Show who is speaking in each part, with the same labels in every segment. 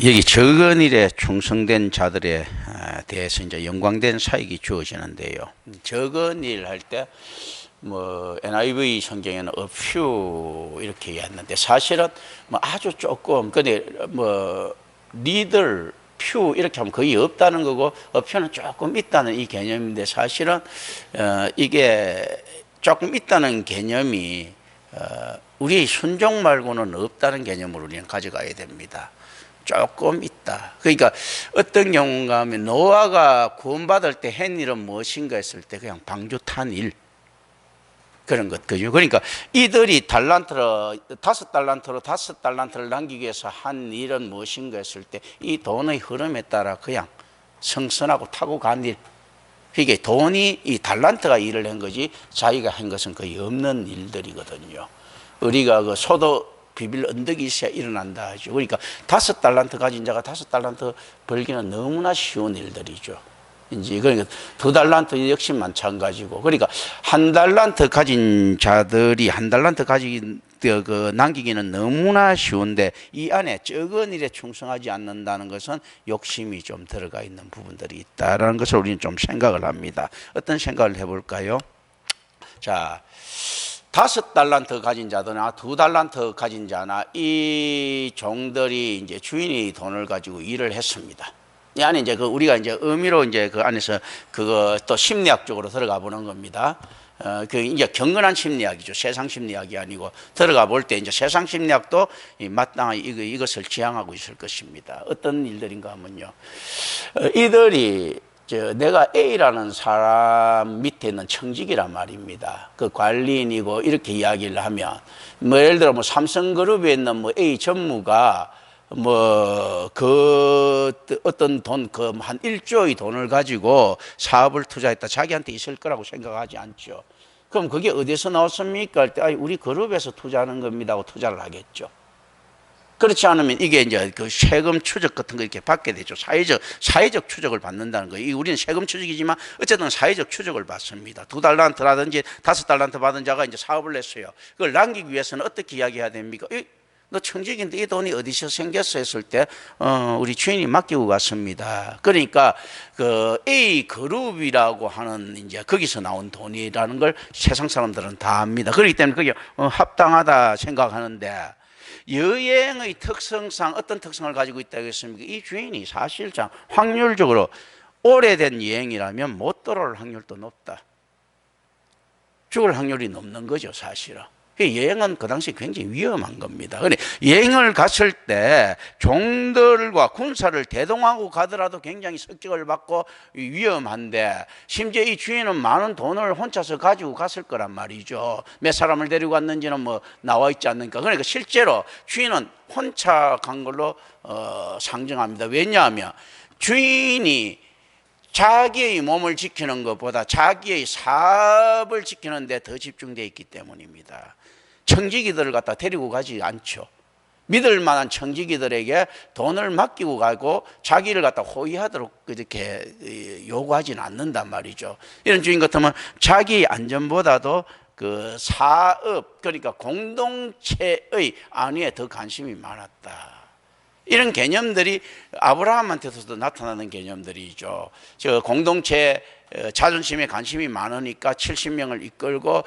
Speaker 1: 여기 적은 일에 충성된 자들에 대해서 이제 영광된 사역이 주어지는데요. 적은 일 할 때 뭐 NIV 성경에는 a few 이렇게 얘기했는데 사실은 뭐 아주 조금 근데 뭐 리들 few 이렇게 하면 거의 없다는 거고 a few는 조금 있다는 이 개념인데 사실은 이게 조금 있다는 개념이 우리 순종 말고는 없다는 개념으로 우리는 가져가야 됩니다. 조금 있다. 그러니까 어떤 경우가 하면 노아가 구원받을 때 한 일은 무엇인가 했을 때 그냥 방주탄 일 그런 것 그죠. 그러니까 이들이 달란트로 5달란트를 남기기 위해서 한 일은 무엇인가 했을 때 이 돈의 흐름에 따라 그냥 성선하고 타고 간 일. 이게 돈이 이 달란트가 일을 한 거지 자기가 한 것은 거의 없는 일들이거든요. 우리가 그 소도 비빌 언덕이 있어야 일어난다 하죠. 그러니까 5달란트 가진 자가 5달란트 벌기는 너무나 쉬운 일들이죠. 이제 그러니까 2달란트 역시 마찬가지고, 그러니까 1달란트 가진 자들이 1달란트 가진 그 남기기는 너무나 쉬운데 이 안에 적은 일에 충성하지 않는다는 것은 욕심이 좀 들어가 있는 부분들이 있다라는 것을 우리는 좀 생각을 합니다. 어떤 생각을 해볼까요? 자, 5달란트 가진 자들이나 2달란트 가진 자나 이 종들이 이제 주인이 돈을 가지고 일을 했습니다. 이 안에 이제 우리가 이제 의미로 이제 그 안에서 그거 또 심리학적으로 들어가 보는 겁니다. 그 이제 경건한 심리학이죠. 세상 심리학이 아니고 들어가 볼 때 이제 세상 심리학도 마땅히 이것을 지향하고 있을 것입니다. 어떤 일들인가 하면요. 이들이 내가 A라는 사람 밑에 있는 청직이란 말입니다. 그 관리인이고 이렇게 이야기를 하면 뭐 예를 들어 뭐 삼성그룹에 있는 뭐 A 전무가 뭐 그 어떤 돈 그 한 1조의 돈을 가지고 사업을 투자했다 자기한테 있을 거라고 생각하지 않죠. 그럼 그게 어디서 나왔습니까? 할 때 우리 그룹에서 투자하는 겁니다 하고 투자를 하겠죠. 그렇지 않으면 이게 이제 그 세금 추적 같은 거 이렇게 받게 되죠. 사회적 추적을 받는다는 거예요. 우리는 세금 추적이지만 어쨌든 사회적 추적을 받습니다. 2달란트라든지 5달란트 받은 자가 이제 사업을 냈어요. 그걸 남기기 위해서는 어떻게 이야기해야 됩니까? 너 청직인데 이 돈이 어디서 생겼어 했을 때 우리 주인이 맡기고 갔습니다. 그러니까 그 A 그룹이라고 하는 이제 거기서 나온 돈이라는 걸 세상 사람들은 다 압니다. 그렇기 때문에 그게 합당하다 생각하는데 여행의 특성상 어떤 특성을 가지고 있다고 했습니까? 이 주인이 사실상 확률적으로 오래된 여행이라면 못 돌아올 확률도 높다. 죽을 확률이 높는 거죠, 사실은. 여행은 그 당시 굉장히 위험한 겁니다. 그런데 여행을 갔을 때 종들과 군사를 대동하고 가더라도 굉장히 석격을 받고 위험한데 심지어 이 주인은 많은 돈을 혼자서 가지고 갔을 거란 말이죠. 몇 사람을 데리고 갔는지는 뭐 나와 있지 않는가. 그러니까 실제로 주인은 혼자 간 걸로 상정합니다. 왜냐하면 주인이 자기의 몸을 지키는 것보다 자기의 사업을 지키는 데 더 집중되어 있기 때문입니다. 청지기들을 갖다 데리고 가지 않죠. 믿을 만한 청지기들에게 돈을 맡기고 가고 자기를 갖다 호위하도록 이렇게 요구하지는 않는단 말이죠. 이런 주인 같으면 자기 안전보다도 그 사업, 그러니까 공동체의 안위에 더 관심이 많았다. 이런 개념들이 아브라함한테서도 나타나는 개념들이죠. 저 공동체 자존심에 관심이 많으니까 70명을 이끌고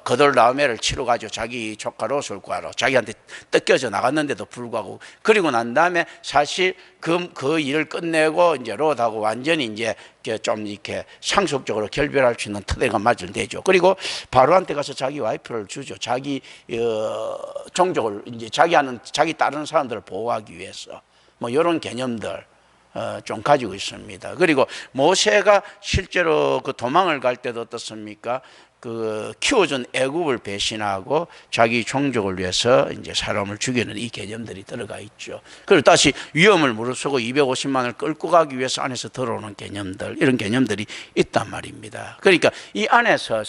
Speaker 1: 거덜나오메를 치러 가지고 자기 조카 롯을 구하러 자기한테 뜯겨져 나갔는데도 불구하고, 그리고 난 다음에 사실 그 일을 끝내고 이제 롯하고 완전히 이제 좀 이렇게 상속적으로 결별할 수 있는 터대가 마련되죠. 그리고 바로한테 가서 자기 와이프를 주죠. 자기 종족을 이제 자기 따르는 사람들을 보호하기 위해서 뭐 이런 개념들 좀 가지고 있습니다. 그리고 모세가 실제로 그 도망을 갈 때도 어떻습니까? 그 키워준 애굽을 배신하고 자기 종족을 위해서 이제 사람을 죽이는 이 개념들이 들어가 있죠. 그리고 다시 위험을 무릅쓰고 250만을 끌고 가기 위해서 안에서 들어오는 개념들, 이런 개념들이 있단 말입니다. 그러니까 이 안에서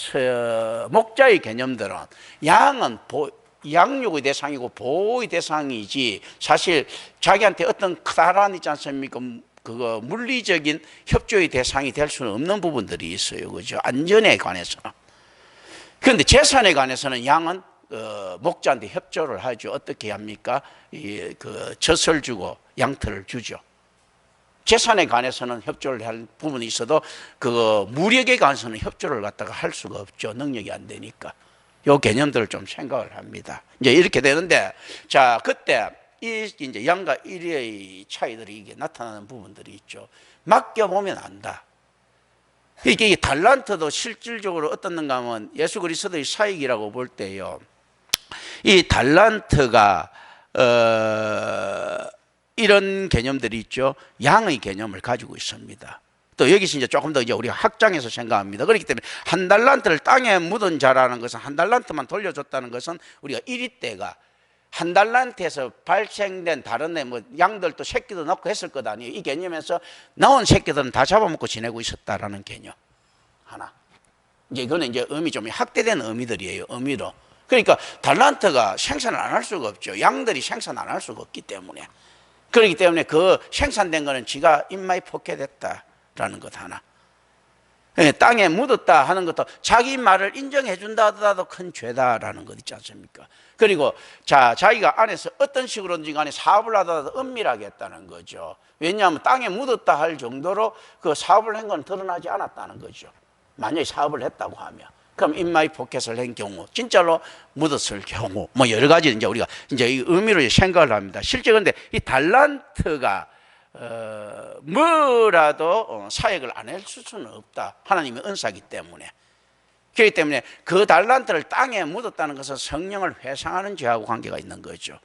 Speaker 1: 목자의 개념들은 양육의 대상이고 보호의 대상이지 사실 자기한테 어떤 크다란 있지 않습니까? 그거 물리적인 협조의 대상이 될 수는 없는 부분들이 있어요. 그죠? 안전에 관해서는. 그런데 재산에 관해서는 양은 목자한테 협조를 하죠. 어떻게 합니까? 그 젖을 주고 양털을 주죠. 재산에 관해서는 협조를 할 부분이 있어도 그 무력에 관해서는 협조를 갖다가 할 수가 없죠. 능력이 안 되니까. 요 개념들을 좀 생각을 합니다. 이제 이렇게 되는데, 자, 그때 이제 양과 일의 차이들이 이게 나타나는 부분들이 있죠. 맡겨보면 안다. 이게 달란트도 실질적으로 어떻는가 하면 예수 그리스도의 사역이라고 볼 때요. 이 달란트가, 이런 개념들이 있죠. 양의 개념을 가지고 있습니다. 또 여기서 이제 조금 더 이제 우리가 확장해서 생각합니다. 그렇기 때문에 한 달란트를 땅에 묻은 자라는 것은 한 달란트만 돌려줬다는 것은 우리가 1위 때가 한 달란트에서 발생된 다른 뭐 양들도 새끼도 낳고 했을 것 아니에요. 이 개념에서 나온 새끼들은 다 잡아먹고 지내고 있었다라는 개념 하나. 이제 이거는 이제 의미 좀 확대된 의미들이에요. 의미로. 그러니까 달란트가 생산을 안 할 수가 없죠. 양들이 생산 안 할 수가 없기 때문에. 그렇기 때문에 그 생산된 거는 지가 인마이 포켓했다라는 것 하나. 땅에 묻었다 하는 것도 자기 말을 인정해 준다 하더라도 큰 죄다라는 것 있지 않습니까? 그리고 자기가 안에서 어떤 식으로든지 간에 사업을 하더라도 은밀하게 했다는 거죠. 왜냐하면 땅에 묻었다 할 정도로 그 사업을 한 건 드러나지 않았다는 거죠. 만약에 사업을 했다고 하면. 그럼 인마이 포켓을 한 경우, 진짜로 묻었을 경우, 뭐 여러 가지 이제 우리가 이제 이 의미로 생각을 합니다. 실제 근데 이 달란트가 뭐라도 사역을 안 할 수는 없다. 하나님의 은사기 때문에. 그렇기 때문에 그 달란트를 땅에 묻었다는 것은 성령을 회상하는 죄하고 관계가 있는 거죠.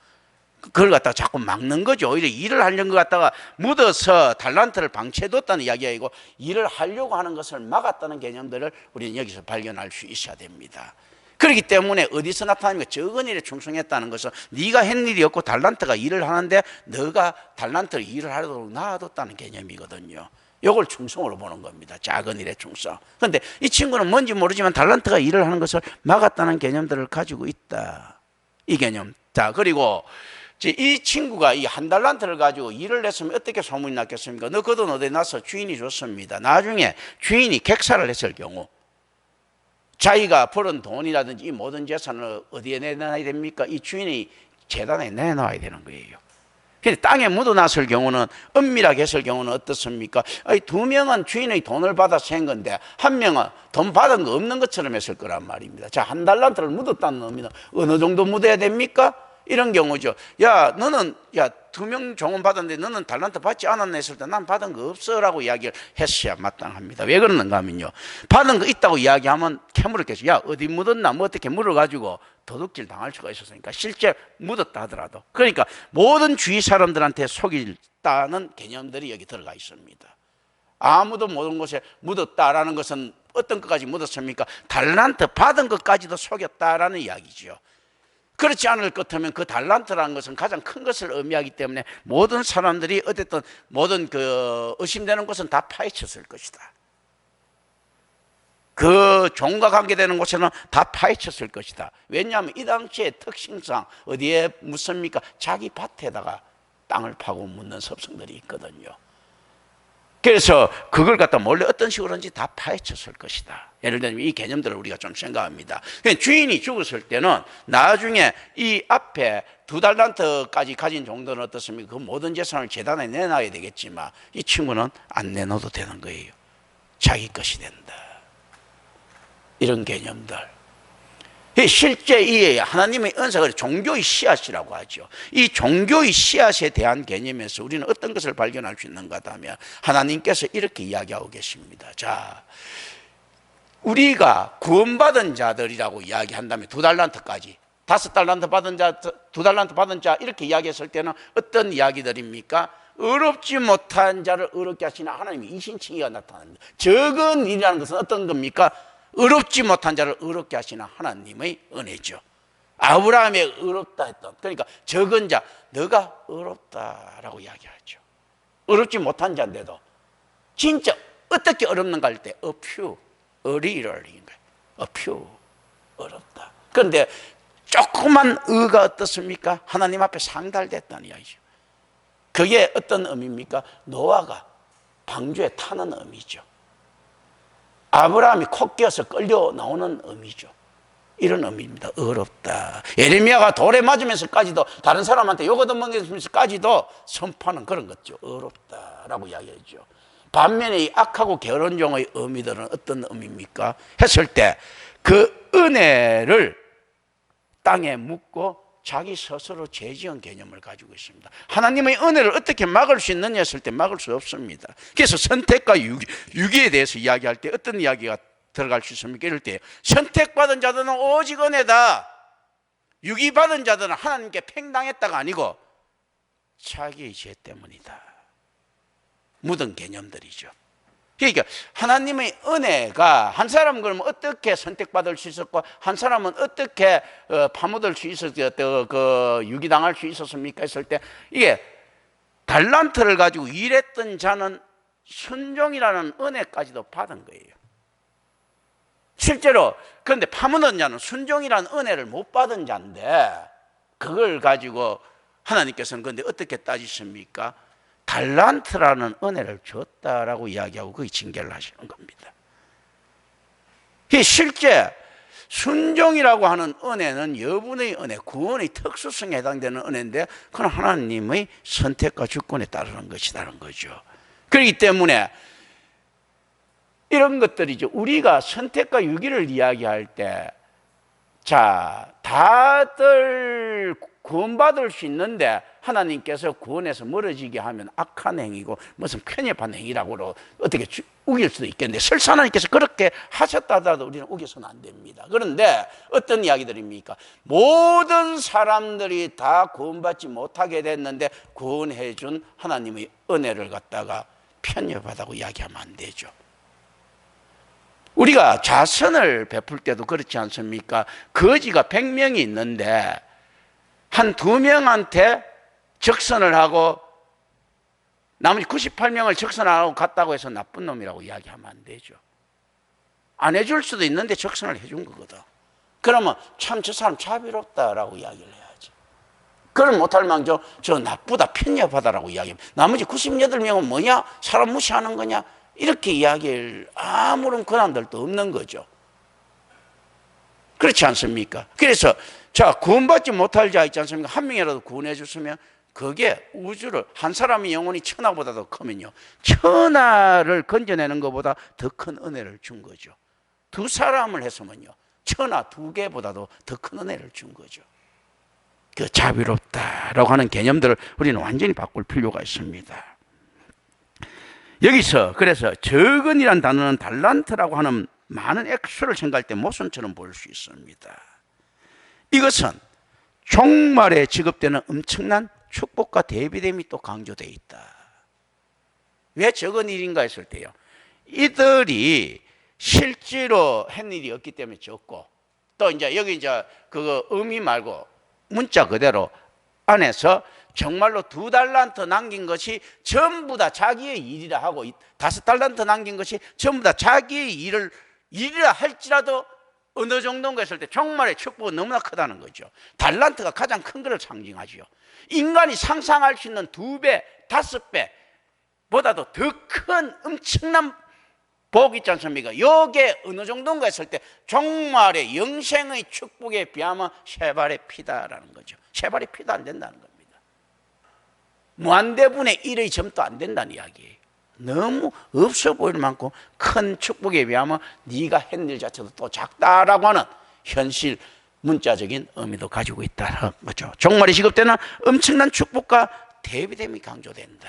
Speaker 1: 그걸 갖다가 자꾸 막는 거죠. 오히려 일을 하려는 것 갖다가 묻어서 달란트를 방치해뒀다는 이야기가 아니고 일을 하려고 하는 것을 막았다는 개념들을 우리는 여기서 발견할 수 있어야 됩니다. 그렇기 때문에 어디서 나타나니까 적은 일에 충성했다는 것은 네가 한 일이 없고 달란트가 일을 하는데 너가 달란트를 일을 하도록 놔뒀다는 개념이거든요. 이걸 충성으로 보는 겁니다. 작은 일에 충성. 그런데 이 친구는 뭔지 모르지만 달란트가 일을 하는 것을 막았다는 개념들을 가지고 있다. 이 개념. 자, 그리고 이 친구가 이 한 달란트를 가지고 일을 했으면 어떻게 소문이 났겠습니까? 너 그 돈 어디에 놨어? 주인이 줬습니다. 나중에 주인이 객사를 했을 경우 자기가 벌은 돈이라든지 이 모든 재산을 어디에 내놔야 됩니까? 이 주인이 재단에 내놔야 되는 거예요. 근데 땅에 묻어놨을 경우는, 은밀하게 했을 경우는 어떻습니까? 두 명은 주인의 돈을 받아서 한 건데 한 명은 돈 받은 거 없는 것처럼 했을 거란 말입니다. 자, 한 달란트를 묻었다는 의미는 어느 정도 묻어야 됩니까? 이런 경우죠. 야, 너는, 야, 2명 종은 받았는데 너는 달란트 받지 않았나 했을 때 난 받은 거 없어 라고 이야기를 했어야 마땅합니다. 왜 그러는가 하면요. 받은 거 있다고 이야기하면 캐물었겠죠. 야, 어디 묻었나 뭐 어떻게 물어가지고 도둑질 당할 수가 있었으니까 실제 묻었다 하더라도. 그러니까 모든 주위 사람들한테 속일다는 개념들이 여기 들어가 있습니다. 아무도 모든 곳에 묻었다라는 것은 어떤 것까지 묻었습니까? 달란트 받은 것까지도 속였다라는 이야기죠. 그렇지 않을 것 같으면 그 달란트라는 것은 가장 큰 것을 의미하기 때문에 모든 사람들이 어쨌든 모든 그 의심되는 것은 다 파헤쳤을 것이다. 그 종과 관계되는 곳에는 다 파헤쳤을 것이다. 왜냐하면 이 당시의 특징상 어디에 묻습니까? 자기 밭에다가 땅을 파고 묻는 섭성들이 있거든요. 그래서 그걸 갖다 몰래 어떤 식으로든지 다 파헤쳤을 것이다. 예를 들면 이 개념들을 우리가 좀 생각합니다. 주인이 죽었을 때는 나중에 이 앞에 2달란트까지 가진 정도는 어떻습니까? 그 모든 재산을 재단에 내놔야 되겠지만 이 친구는 안 내놔도 되는 거예요. 자기 것이 된다. 이런 개념들. 실제 이 하나님의 은사가 종교의 씨앗이라고 하죠. 이 종교의 씨앗에 대한 개념에서 우리는 어떤 것을 발견할 수 있는가 하면 하나님께서 이렇게 이야기하고 계십니다. 자, 우리가 구원받은 자들이라고 이야기한다면 2달란트까지 5달란트 받은 자, 2달란트 받은 자 이렇게 이야기했을 때는 어떤 이야기들입니까? 의롭지 못한 자를 의롭게 하시는 하나님의 이신칭의가 나타납니다. 적은 일이라는 것은 어떤 겁니까? 의롭지 못한 자를 의롭게 하시는 하나님의 은혜죠. 아브라함의 의롭다 했던, 그러니까 적은 자, 너가 의롭다라고 이야기하죠. 의롭지 못한 자인데도 진짜 어떻게 어렵는가 할 때 어퓨, 어리러리인 거예요. 어퓨, 어렵다. 그런데 조그만 의가 어떻습니까? 하나님 앞에 상달됐다는 이야기죠. 그게 어떤 의미입니까? 노아가 방주에 타는 의미죠. 아브라함이 코 끼어서 끌려 나오는 의미죠. 이런 의미입니다. 어렵다. 예레미야가 돌에 맞으면서까지도 다른 사람한테 욕 얻어먹으면서까지도 선포하는 그런 거죠. 어렵다라고 이야기하죠. 반면에 이 악하고 게으른 종의 의미들은 어떤 의미입니까? 했을 때 그 은혜를 땅에 묻고 자기 스스로 죄지은 개념을 가지고 있습니다. 하나님의 은혜를 어떻게 막을 수 있느냐 했을 때 막을 수 없습니다. 그래서 선택과 유기에 대해서 이야기할 때 어떤 이야기가 들어갈 수 있습니까? 이럴 때 선택받은 자들은 오직 은혜다, 유기받은 자들은 하나님께 팽당했다가 아니고 자기의 죄 때문이다, 묻은 개념들이죠. 그러니까 하나님의 은혜가 한 사람은 그러면 어떻게 선택받을 수 있었고 한 사람은 어떻게 파묻을 수 있었고 유기당할 수 있었습니까 했을 때 이게 달란트를 가지고 일했던 자는 순종이라는 은혜까지도 받은 거예요. 실제로 그런데 파묻은 자는 순종이라는 은혜를 못 받은 자인데 그걸 가지고 하나님께서는 그런데 어떻게 따지십니까? 달란트라는 은혜를 줬다라고 이야기하고 거기 징계를 하시는 겁니다. 실제 순종이라고 하는 은혜는 여분의 은혜, 구원의 특수성에 해당되는 은혜인데 그건 하나님의 선택과 주권에 따르는 것이라는 거죠. 그렇기 때문에 이런 것들이죠. 우리가 선택과 유기를 이야기할 때 자, 다들 구원받을 수 있는데 하나님께서 구원에서 멀어지게 하면 악한 행위고 무슨 편협한 행위라고 어떻게 우길 수도 있겠는데 설사 하나님께서 그렇게 하셨다 하더라도 우리는 우겨서는 안 됩니다. 그런데 어떤 이야기들입니까? 모든 사람들이 다 구원받지 못하게 됐는데 구원해 준 하나님의 은혜를 갖다가 편협하다고 이야기하면 안 되죠. 우리가 자선을 베풀 때도 그렇지 않습니까? 거지가 100명이 있는데 한 2명한테 적선을 하고 나머지 98명을 적선 안 하고 갔다고 해서 나쁜 놈이라고 이야기하면 안 되죠. 안 해줄 수도 있는데 적선을 해준 거거든. 그러면 참 저 사람 자비롭다라고 이야기를 해야지. 그걸 못할 망정 저 나쁘다, 편협하다라고 이야기하면 나머지 98명은 뭐냐? 사람 무시하는 거냐? 이렇게 이야기할 아무런 권한들도 없는 거죠. 그렇지 않습니까? 그래서 자, 구원받지 못할 자 있지 않습니까? 한 명이라도 구원해 줬으면 그게 우주를 한 사람의 영혼이 천하보다도 크면요, 천하를 건져내는 것보다 더 큰 은혜를 준 거죠. 2사람을 했으면요 천하 2개보다도 더 큰 은혜를 준 거죠. 그 자비롭다라고 하는 개념들을 우리는 완전히 바꿀 필요가 있습니다. 여기서 그래서 적은이란 단어는 달란트라고 하는 많은 액수를 생각할 때 모순처럼 보일 수 있습니다. 이것은 종말에 지급되는 엄청난 축복과 대비됨이 또 강조되어 있다. 왜 적은 일인가 했을 때요, 이들이 실제로 한 일이 없기 때문에 적고, 또 이제 여기 이제 그거 의미 말고 문자 그대로 안에서 정말로 2달란트 남긴 것이 전부 다 자기의 일이라 하고 5달란트 남긴 것이 전부 다 자기의 일이라 할지라도 어느 정도인가 했을 때 종말의 축복은 너무나 크다는 거죠. 달란트가 가장 큰 것을 상징하죠. 인간이 상상할 수 있는 2배, 5배 보다도 더 큰 엄청난 복 있지 않습니까? 이게 어느 정도인가 했을 때 종말의 영생의 축복에 비하면 세 발의 피다라는 거죠. 세 발의 피도 안 된다는 겁니다. 무한대분의 1의 점도 안 된다는 이야기예요. 너무 없어 보일 만큼 큰 축복에 비하면 네가 한 일 자체도 또 작다라고 하는 현실 문자적인 의미도 가지고 있다는 거죠. 종말에 지급되는 엄청난 축복과 대비됨이 강조된다.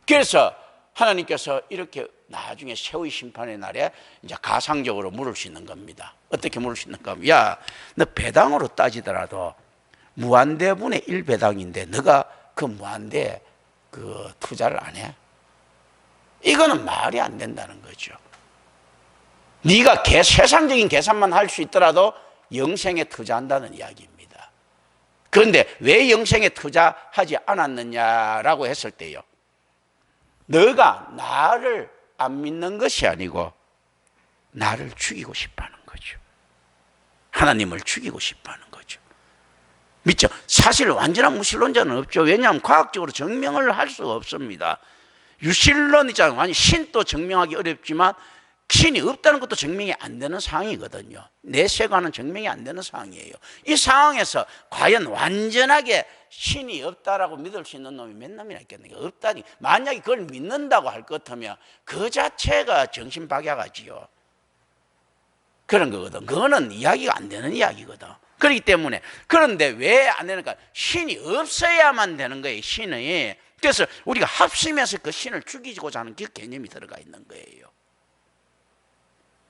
Speaker 1: 그래서 하나님께서 이렇게 나중에 최후의 심판의 날에 이제 가상적으로 물을 수 있는 겁니다. 어떻게 물을 수 있는가 하면, 야, 너 배당으로 따지더라도 무한대분의 1배당인데 너가 그 무한대 그 투자를 안 해? 이거는 말이 안 된다는 거죠. 네가 세상적인 계산만 할 수 있더라도 영생에 투자한다는 이야기입니다. 그런데 왜 영생에 투자하지 않았느냐라고 했을 때요, 너가 나를 안 믿는 것이 아니고 나를 죽이고 싶어하는 거죠. 하나님을 죽이고 싶어하는 거죠. 믿죠? 사실 완전한 무신론자는 없죠. 왜냐하면 과학적으로 증명을 할 수가 없습니다. 유실론이잖아요. 신도 증명하기 어렵지만 신이 없다는 것도 증명이 안 되는 상황이거든요. 내 세관은 증명이 안 되는 상황이에요. 이 상황에서 과연 완전하게 신이 없다라고 믿을 수 있는 놈이 몇 놈이나 있겠는가? 없다니. 만약에 그걸 믿는다고 할 것 같으면 그 자체가 정신박약하지요. 그런 거거든. 그거는 이야기가 안 되는 이야기거든. 그렇기 때문에, 그런데 왜 안 되는가? 신이 없어야만 되는 거예요, 신이. 그래서 우리가 합심해서 그 신을 죽이고자 하는 그 개념이 들어가 있는 거예요.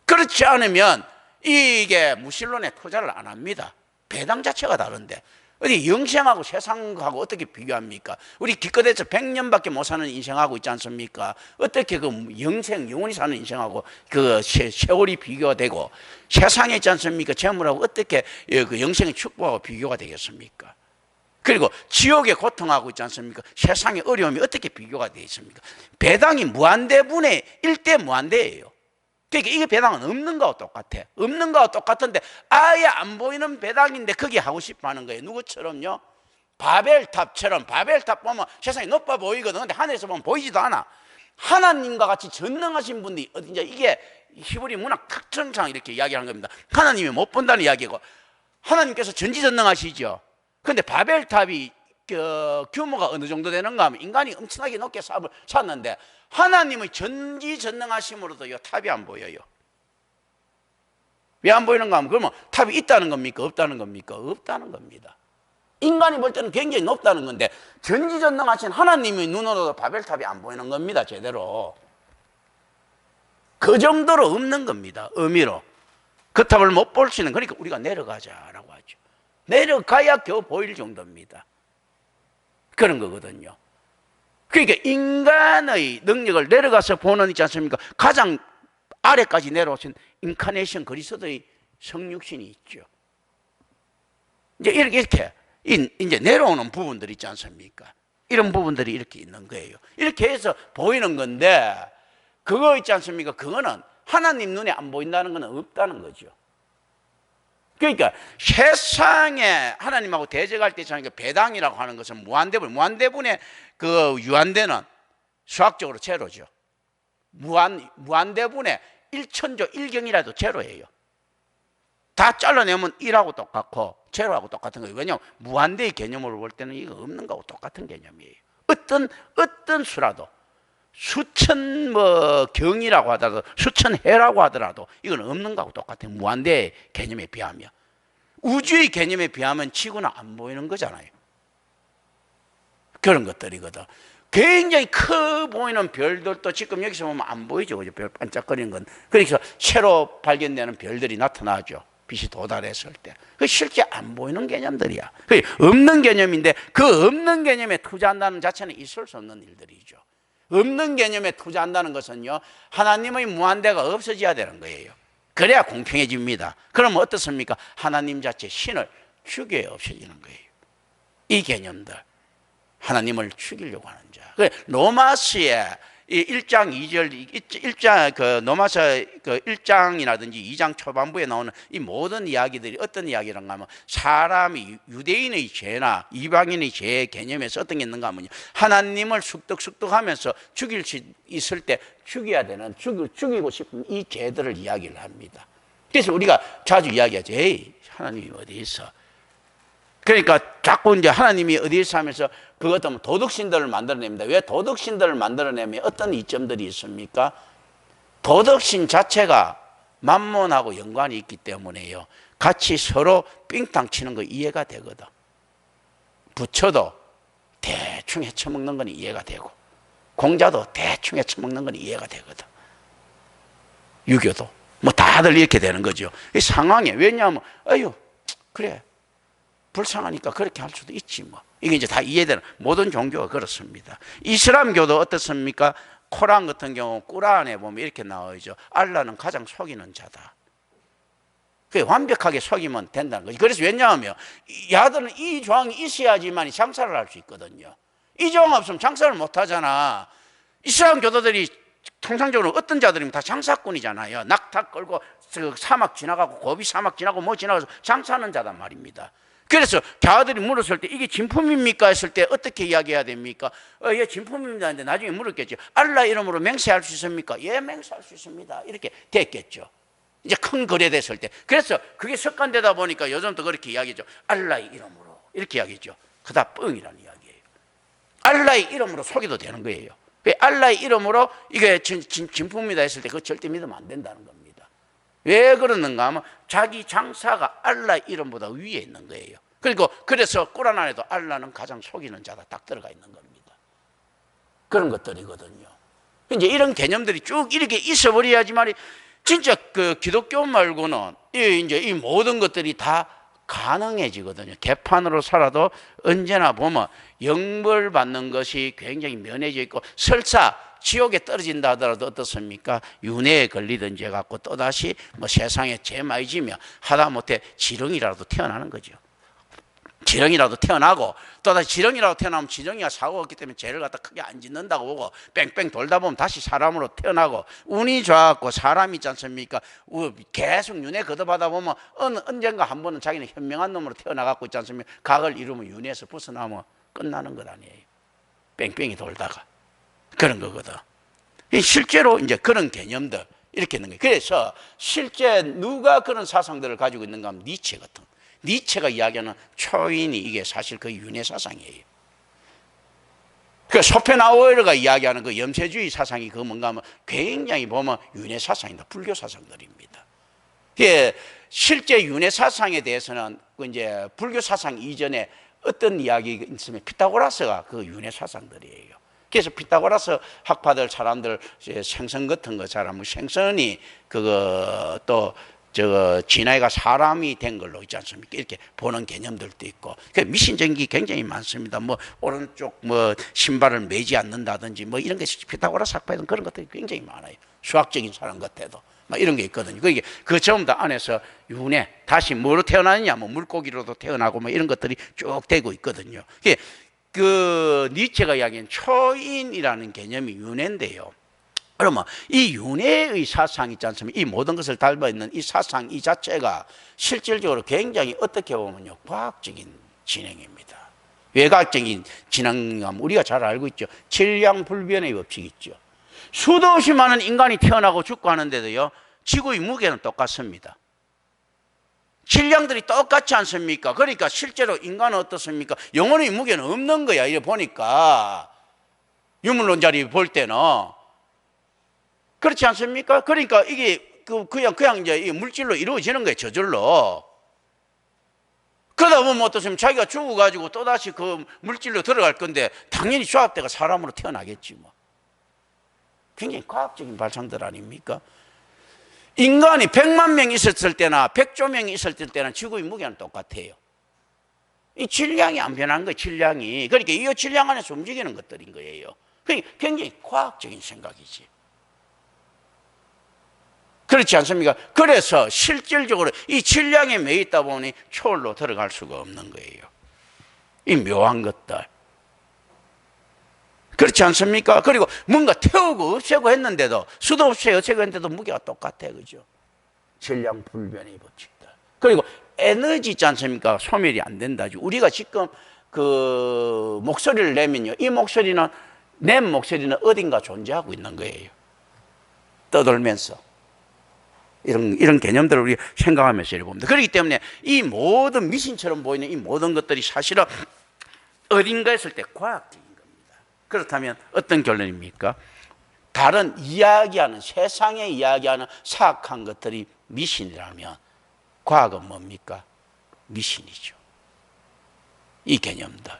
Speaker 1: 그렇지 않으면 이게 무신론에 투자를 안 합니다. 배당 자체가 다른데 어디 영생하고 세상하고 어떻게 비교합니까? 우리 기껏해서 100년밖에 못 사는 인생하고 있지 않습니까? 어떻게 그 영생, 영원히 사는 인생하고 그 세월이 비교가 되고, 세상에 있지 않습니까? 재물하고 어떻게 그 영생의 축복하고 비교가 되겠습니까? 그리고 지옥의 고통하고 있지 않습니까? 세상의 어려움이 어떻게 비교가 되겠습니까? 배당이 무한대분의 1대 무한대예요. 그러니까 이게 배당은 없는 거하고 똑같아. 없는 거하고 똑같은데 아예 안 보이는 배당인데 거기 하고 싶어 하는 거예요. 누구처럼요? 바벨탑처럼. 바벨탑 보면 세상이 높아 보이거든. 근데 하늘에서 보면 보이지도 않아. 하나님과 같이 전능하신 분들이 이제 이게 히브리 문학 특징상 이렇게 이야기하는 겁니다. 하나님이 못 본다는 이야기고, 하나님께서 전지전능하시죠. 그런데 바벨탑이 규모가 어느 정도 되는가 하면 인간이 엄청나게 높게 삽을 샀는데 하나님의 전지전능하심으로도 이 탑이 안 보여요. 왜 안 보이는가 하면 그러면 탑이 있다는 겁니까? 없다는 겁니까? 없다는 겁니다. 인간이 볼 때는 굉장히 높다는 건데 전지전능하신 하나님의 눈으로도 바벨탑이 안 보이는 겁니다. 제대로. 그 정도로 없는 겁니다. 의미로. 그 탑을 못 볼 수 있는, 그러니까 우리가 내려가자라고 하죠. 내려가야 겨우 보일 정도입니다. 그런 거거든요. 그러니까 인간의 능력을 내려가서 보는 있지 않습니까? 가장 아래까지 내려오신 인카네이션 그리스도의 성육신이 있죠. 이제 이렇게 이제 내려오는 부분들이 있지 않습니까? 이런 부분들이 이렇게 있는 거예요. 이렇게 해서 보이는 건데, 그거 있지 않습니까? 그거는 하나님 눈에 안 보인다는 건 없다는 거죠. 그러니까 세상에 하나님하고 대적할 때 있잖아요. 배당이라고 하는 것은 무한대분의 그 유한대는 수학적으로 제로죠. 무한대분의 1천조 1경이라도 제로예요. 다 잘라내면 1하고 똑같고 제로하고 똑같은 거예요. 왜냐하면 무한대의 개념으로 볼 때는 이거 없는 거하고 똑같은 개념이에요. 어떤 수라도 수천 경이라고 하더라도 수천 해라고 하더라도 이건 없는 거하고 똑같은 무한대의 개념에 비하면, 우주의 개념에 비하면 치고는 안 보이는 거잖아요. 그런 것들이거든. 굉장히 커 보이는 별들도 지금 여기서 보면 안 보이죠. 그죠? 별 반짝거리는 건. 그래서 새로 발견되는 별들이 나타나죠. 빛이 도달했을 때. 그 실제 안 보이는 개념들이야. 없는 개념인데 그 없는 개념에 투자한다는 자체는 있을 수 없는 일들이죠. 없는 개념에 투자한다는 것은요, 하나님의 무한대가 없어져야 되는 거예요. 그래야 공평해집니다. 그러면 어떻습니까? 하나님 자체 신을 죽여야 없어지는 거예요. 이 개념들, 하나님을 죽이려고 하는 자. 로마서의 1장 2절, 1장 그 로마서 그 1장이라든지 2장 초반부에 나오는 이 모든 이야기들이 어떤 이야기란가 하면, 사람이 유대인의 죄나 이방인의 죄의 개념에서 어떤 게 있는가 하면요, 하나님을 쑥덕쑥덕하면서 죽일 수 있을 때 죽여야 되는, 죽이고 싶은 이 죄들을 이야기를 합니다. 그래서 우리가 자주 이야기하죠. 에이, 하나님이 어디 있어? 그러니까 자꾸 이제 하나님이 어디 있어 하면서 그것도 도덕신들을 만들어냅니다. 왜 도덕신들을 만들어내면 어떤 이점들이 있습니까? 도덕신 자체가 만몬하고 연관이 있기 때문에요, 같이 서로 삥땅 치는 거 이해가 되거든. 부처도 대충 헤쳐먹는 건 이해가 되고, 공자도 대충 헤쳐먹는 건 이해가 되거든. 유교도 뭐 다들 이렇게 되는 거죠. 이 상황에. 왜냐하면 아유 그래 불쌍하니까 그렇게 할 수도 있지 뭐. 이게 이제 다 이해되는, 모든 종교가 그렇습니다. 이슬람교도 어떻습니까? 코란 같은 경우 꾸란에 보면 이렇게 나오죠. 알라는 가장 속이는 자다. 그게 완벽하게 속이면 된다는 거죠. 그래서 왜냐하면 야들은 이 조항이 있어야지만 장사를 할 수 있거든요. 이 조항 없으면 장사를 못 하잖아. 이슬람 교도들이 통상적으로 어떤 자들이면 다 장사꾼이잖아요. 낙타 끌고 사막 지나가고 고비 사막 지나고 뭐 지나가서 장사하는 자단 말입니다. 그래서 자아들이 물었을 때 이게 진품입니까 했을 때 어떻게 이야기해야 됩니까? 예, 진품입니다 했는데 나중에 물었겠죠. 알라 이름으로 맹세할 수 있습니까? 예, 맹세할 수 있습니다. 이렇게 됐겠죠. 이제 큰 거래됐을 때. 그래서 그게 습관되다 보니까 요즘도 그렇게 이야기죠. 알라의 이름으로 이렇게 이야기죠. 그다 뻥이라는 이야기예요. 알라의 이름으로 속여도 되는 거예요. 알라의 이름으로 이게 진품입니다 했을 때 그거 절대 믿으면 안 된다는 겁니다. 왜 그러는가 하면 자기 장사가 알라의 이름보다 위에 있는 거예요. 그리고 그래서 꾸란 안에도 알라는 가장 속이는 자다 딱 들어가 있는 겁니다. 그런 것들이거든요. 이제 이런 개념들이 쭉 이렇게 있어버려야지만 진짜 그 기독교 말고는 이제 이 모든 것들이 다 가능해지거든요. 개판으로 살아도 언제나 보면 영벌 받는 것이 굉장히 면해져 있고, 설사 지옥에 떨어진다 하더라도 어떻습니까? 윤회에 걸리든지 해갖고 또다시 뭐 세상에 죄 많이 지며 하다못해 지렁이라도 태어나는 거죠. 지렁이라도 태어나고 또다시 지렁이라도 태어나면 지렁이가 사고가 없기 때문에 죄를 갖다 크게 안 짓는다고 보고 뺑뺑 돌다 보면 다시 사람으로 태어나고, 운이 좋아갖고 사람이 있지 않습니까? 계속 윤회 거듭하다 보면 언젠가 한 번은 자기는 현명한 놈으로 태어나갖고 있지 않습니까? 각을 이루면 윤회에서 벗어나면 끝나는 것 아니에요. 뺑뺑이 돌다가 그런 거거든. 실제로 이제 그런 개념들 이렇게 있는 거예요. 그래서 실제 누가 그런 사상들을 가지고 있는가 하면 니체 같은 거. 니체가 이야기하는 초인이 이게 사실 그 윤회 사상이에요. 그 쇼펜하우어가 이야기하는 그 염세주의 사상이 그 뭔가 하면 굉장히 보면 윤회 사상이다. 불교 사상들입니다. 예, 실제 윤회 사상에 대해서는 이제 불교 사상 이전에 어떤 이야기가 있으면 피타고라스가 그 윤회 사상들이에요. 그래서 피타고라스 학파들 사람들 생선 같은 거 사람 생선이 그거 또 진화가 사람이 된 걸로 있지 않습니까? 이렇게 보는 개념들도 있고, 그 미신적인 게 굉장히 많습니다. 뭐 오른쪽 뭐 신발을 매지 않는다든지 뭐 이런 게 피타고라스 학파에는 그런 것들이 굉장히 많아요. 수학적인 사람 같아도 막 이런 게 있거든요. 그게 그 전부 다 안에서 윤회, 다시 뭐로 태어나느냐, 뭐 물고기로도 태어나고 뭐 이런 것들이 쭉 되고 있거든요. 그 니체가 이야기한 초인이라는 개념이 윤회인데요. 그러면 이 윤회의 사상 있지 않습니까? 이 모든 것을 닮아 있는 이 사상 이 자체가 실질적으로 굉장히 어떻게 보면요, 과학적인 진행입니다. 외과학적인 진행하면 우리가 잘 알고 있죠. 질량불변의 법칙이 있죠. 수도 없이 많은 인간이 태어나고 죽고 하는데도요, 지구의 무게는 똑같습니다. 질량들이 똑같지 않습니까? 그러니까 실제로 인간은 어떻습니까? 영혼의 무게는 없는 거야. 이래 보니까 유물론자리 볼 때는 그렇지 않습니까? 그러니까 이게 그냥 이제 이 물질로 이루어지는 거예요. 저절로. 그러다 보면 어떻습니까? 자기가 죽어가지고 또다시 그 물질로 들어갈 건데 당연히 조합대가 사람으로 태어나겠지 뭐. 굉장히 과학적인 발상들 아닙니까? 인간이 100만 명 있었을 때나 100조 명이 있었을 때나 지구의 무게는 똑같아요. 이 질량이 안 변한 거예요. 질량이. 그러니까 이 질량 안에서 움직이는 것들인 거예요. 그러니까 굉장히 과학적인 생각이지. 그렇지 않습니까? 그래서 실질적으로 이 질량에 매여 있다 보니 초월로 들어갈 수가 없는 거예요. 이 묘한 것들. 그렇지 않습니까? 그리고 뭔가 태우고 없애고 했는데도, 수도 없이 없애고 했는데도 무게가 똑같아. 그죠? 질량 불변의 법칙들. 그리고 에너지 있지 않습니까? 소멸이 안 된다. 우리가 지금 그 목소리를 내면요, 이 목소리는, 낸 목소리는 어딘가 존재하고 있는 거예요. 떠돌면서. 이런 개념들을 우리가 생각하면서 이렇게 봅니다. 그렇기 때문에 이 모든 미신처럼 보이는 이 모든 것들이 사실은 어딘가 했을 때 과학적인 겁니다. 그렇다면 어떤 결론입니까? 다른 이야기하는, 세상에 이야기하는 사악한 것들이 미신이라면 과학은 뭡니까? 미신이죠. 이 개념들.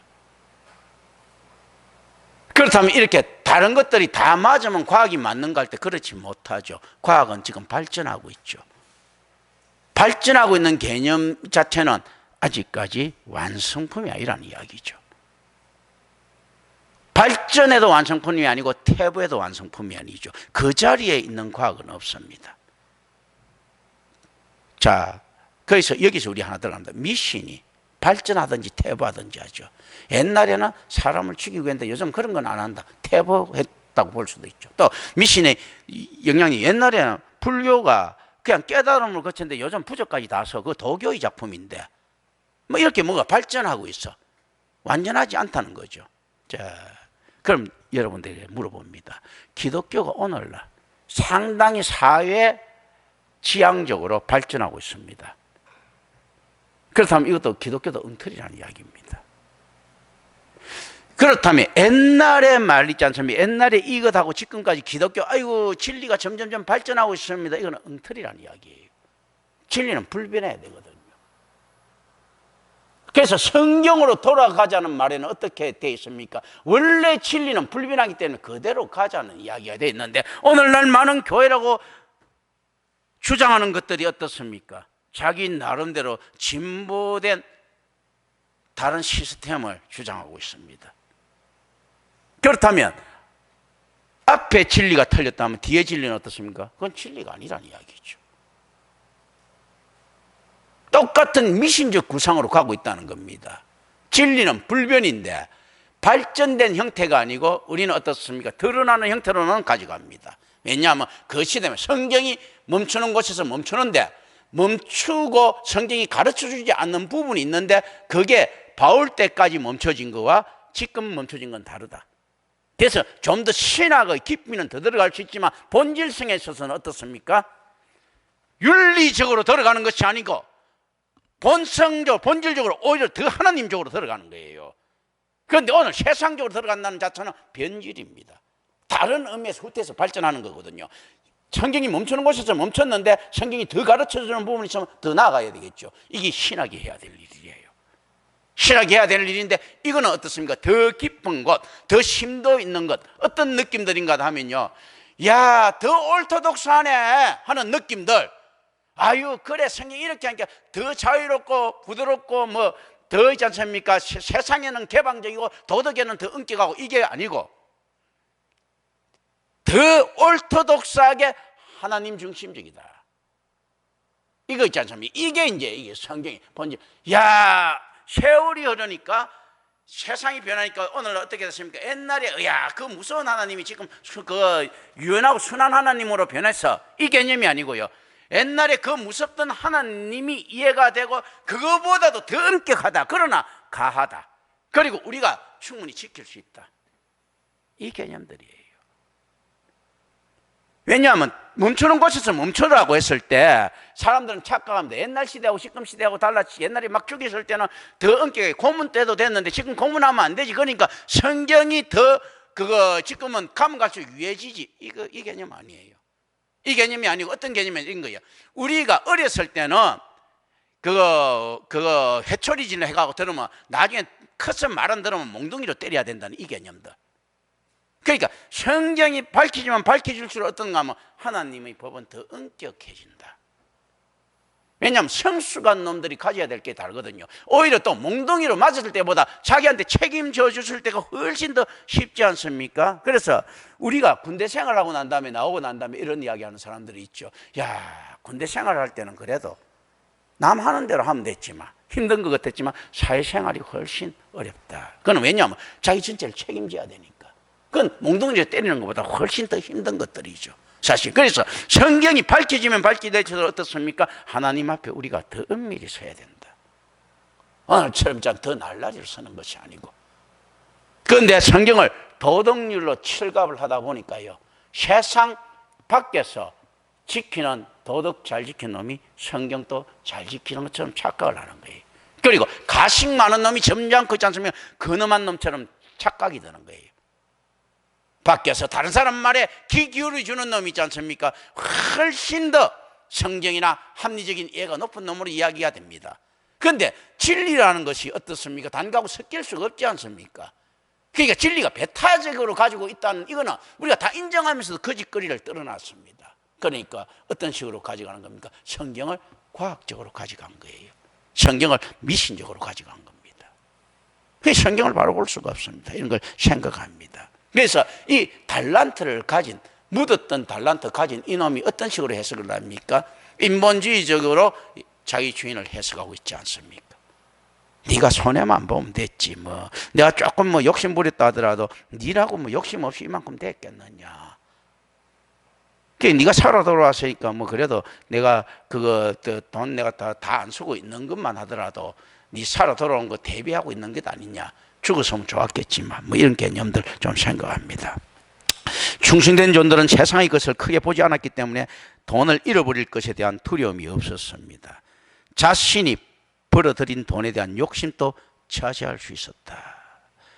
Speaker 1: 그렇다면 이렇게 다른 것들이 다 맞으면 과학이 맞는가 할 때 그렇지 못하죠. 과학은 지금 발전하고 있죠. 발전하고 있는 개념 자체는 아직까지 완성품이 아니라는 이야기죠. 발전해도 완성품이 아니고 퇴보해도 완성품이 아니죠. 그 자리에 있는 과학은 없습니다. 자, 그래서 여기서 우리 하나 들어갑니다. 미신이 발전하든지 퇴보하든지 하죠. 옛날에는 사람을 죽이고 했는데 요즘 그런 건 안 한다. 퇴보했다고 볼 수도 있죠. 또 미신의 영향이, 옛날에는 불교가 그냥 깨달음을 거쳤는데 요즘 부적까지 다서 그 도교의 작품인데 뭐 이렇게 뭐가 발전하고 있어. 완전하지 않다는 거죠. 자, 그럼 여러분들에게 물어봅니다. 기독교가 오늘날 상당히 사회 지향적으로 발전하고 있습니다. 그렇다면 이것도 기독교도 엉터리라는 이야기입니다. 그렇다면 옛날의 말 있지 않습니까? 옛날에 이것하고 지금까지 기독교 아이고 진리가 점점점 발전하고 있습니다. 이거는 엉터리라는 이야기예요. 진리는 불변해야 되거든요. 그래서 성경으로 돌아가자는 말에는 어떻게 되어 있습니까? 원래 진리는 불변하기 때문에 그대로 가자는 이야기가 되어 있는데 오늘날 많은 교회라고 주장하는 것들이 어떻습니까? 자기 나름대로 진보된 다른 시스템을 주장하고 있습니다. 그렇다면 앞에 진리가 틀렸다면 뒤에 진리는 어떻습니까? 그건 진리가 아니라는 이야기죠. 똑같은 미신적 구상으로 가고 있다는 겁니다. 진리는 불변인데 발전된 형태가 아니고 우리는 어떻습니까? 드러나는 형태로는 가져갑니다. 왜냐하면 그 시대에 성경이 멈추는 곳에서 멈추는데 멈추고 성경이 가르쳐주지 않는 부분이 있는데 그게 바울 때까지 멈춰진 거와 지금 멈춰진 건 다르다. 그래서 좀 더 신학의 깊이는 더 들어갈 수 있지만 본질성에 있어서는 어떻습니까? 윤리적으로 들어가는 것이 아니고 본성적으로 본질적으로 오히려 더 하나님적으로 들어가는 거예요. 그런데 오늘 세상적으로 들어간다는 자체는 변질입니다. 다른 의미에서 후퇴해서 발전하는 거거든요. 성경이 멈추는 곳에서 멈췄는데 성경이 더 가르쳐주는 부분이 있으면 더 나아가야 되겠죠. 이게 신학이 해야 될 일이에요. 신학이 해야 될 일인데 이거는 어떻습니까? 더 깊은 곳, 더 심도 있는 것, 어떤 느낌들인가 하면요, 야, 더 orthodox하네 하는 느낌들. 아유, 그래, 성경이 이렇게 하니까 더 자유롭고 부드럽고 뭐 더 있지 않습니까? 세상에는 개방적이고 도덕에는 더 엄격하고 이게 아니고 더 orthodox하게 하나님 중심적이다. 이거 있지 않습니까? 이게 이제 성경의 본질. 야, 세월이 흐르니까 세상이 변하니까 오늘 어떻게 됐습니까? 옛날에 야, 그 무서운 하나님이 지금 그 유연하고 순한 하나님으로 변해서 이 개념이 아니고요. 옛날에 그 무섭던 하나님이 이해가 되고 그거보다도 더 엄격하다. 그러나 가하다. 그리고 우리가 충분히 지킬 수 있다. 이 개념들이에요. 왜냐하면 멈추는 곳에서 멈추라고 했을 때 사람들은 착각합니다. 옛날 시대하고 지금 시대하고 달랐지. 옛날에 막 죽였을 때는 더 엄격하게 고문 때도 됐는데 지금 고문하면 안 되지. 그러니까 성경이 더 그거 지금은 가면 갈수록 유해지지. 이 개념 아니에요. 이 개념이 아니고 어떤 개념인 거예요. 우리가 어렸을 때는 그거 회초리질을 해가고 들으면 나중에 커서 말 안 들으면 몽둥이로 때려야 된다는 이 개념들. 그러니까 성경이 밝히지만 밝혀질수록 어떤가 하면 하나님의 법은 더 엄격해진다. 왜냐하면 성숙한 놈들이 가져야 될 게 다르거든요. 오히려 또 몽둥이로 맞았을 때보다 자기한테 책임져 주실 때가 훨씬 더 쉽지 않습니까? 그래서 우리가 군대 생활하고 난 다음에 나오고 난 다음에 이런 이야기하는 사람들이 있죠. 야, 군대 생활할 때는 그래도 남 하는 대로 하면 됐지만 힘든 것 같았지만 사회생활이 훨씬 어렵다. 그건 왜냐하면 자기 전체를 책임져야 되니까. 그건 몽둥이로 때리는 것보다 훨씬 더 힘든 것들이죠. 사실 그래서 성경이 밝혀지면 밝혀질수록 어떻습니까? 하나님 앞에 우리가 더 은밀히 서야 된다. 오늘처럼 더 날라리를 서는 것이 아니고. 그런데 성경을 도덕률로 칠갑을 하다 보니까요, 세상 밖에서 지키는 도덕 잘 지키는 놈이 성경도 잘 지키는 것처럼 착각을 하는 거예요. 그리고 가식 많은 놈이 점잖고 있지 않습니까? 근엄한 놈처럼 착각이 드는 거예요. 밖에서 다른 사람 말에 귀 기울여 주는 놈이 있지 않습니까? 훨씬 더 성경이나 합리적인 이해가 높은 놈으로 이야기가 됩니다. 그런데 진리라는 것이 어떻습니까? 단가하고 섞일 수가 없지 않습니까? 그러니까 진리가 배타적으로 가지고 있다는 이거는 우리가 다 인정하면서도 거짓거리를 떨어놨습니다. 그러니까 어떤 식으로 가져가는 겁니까? 성경을 과학적으로 가져간 거예요. 성경을 미신적으로 가져간 겁니다. 그래서 성경을 바로 볼 수가 없습니다. 이런 걸 생각합니다. 그래서 이 달란트를 가진, 묻었던 달란트 가진 이놈이 어떤 식으로 해석을 합니까? 인본주의적으로 자기 주인을 해석하고 있지 않습니까? 네가 손해만 보면 됐지 뭐. 내가 조금 뭐 욕심 부렸다 하더라도 네라고 뭐 욕심 없이 이만큼 됐겠느냐. 그러니까 네가 살아 돌아왔으니까 뭐 그래도 내가 그거 돈 내가 다 안 쓰고 있는 것만 하더라도 네 살아 돌아온 거 대비하고 있는 것 아니냐. 죽었으면 좋았겠지만 뭐 이런 개념들 좀 생각합니다. 충성된 존들은 세상의 것을 크게 보지 않았기 때문에 돈을 잃어버릴 것에 대한 두려움이 없었습니다. 자신이 벌어들인 돈에 대한 욕심도 차지할 수 있었다.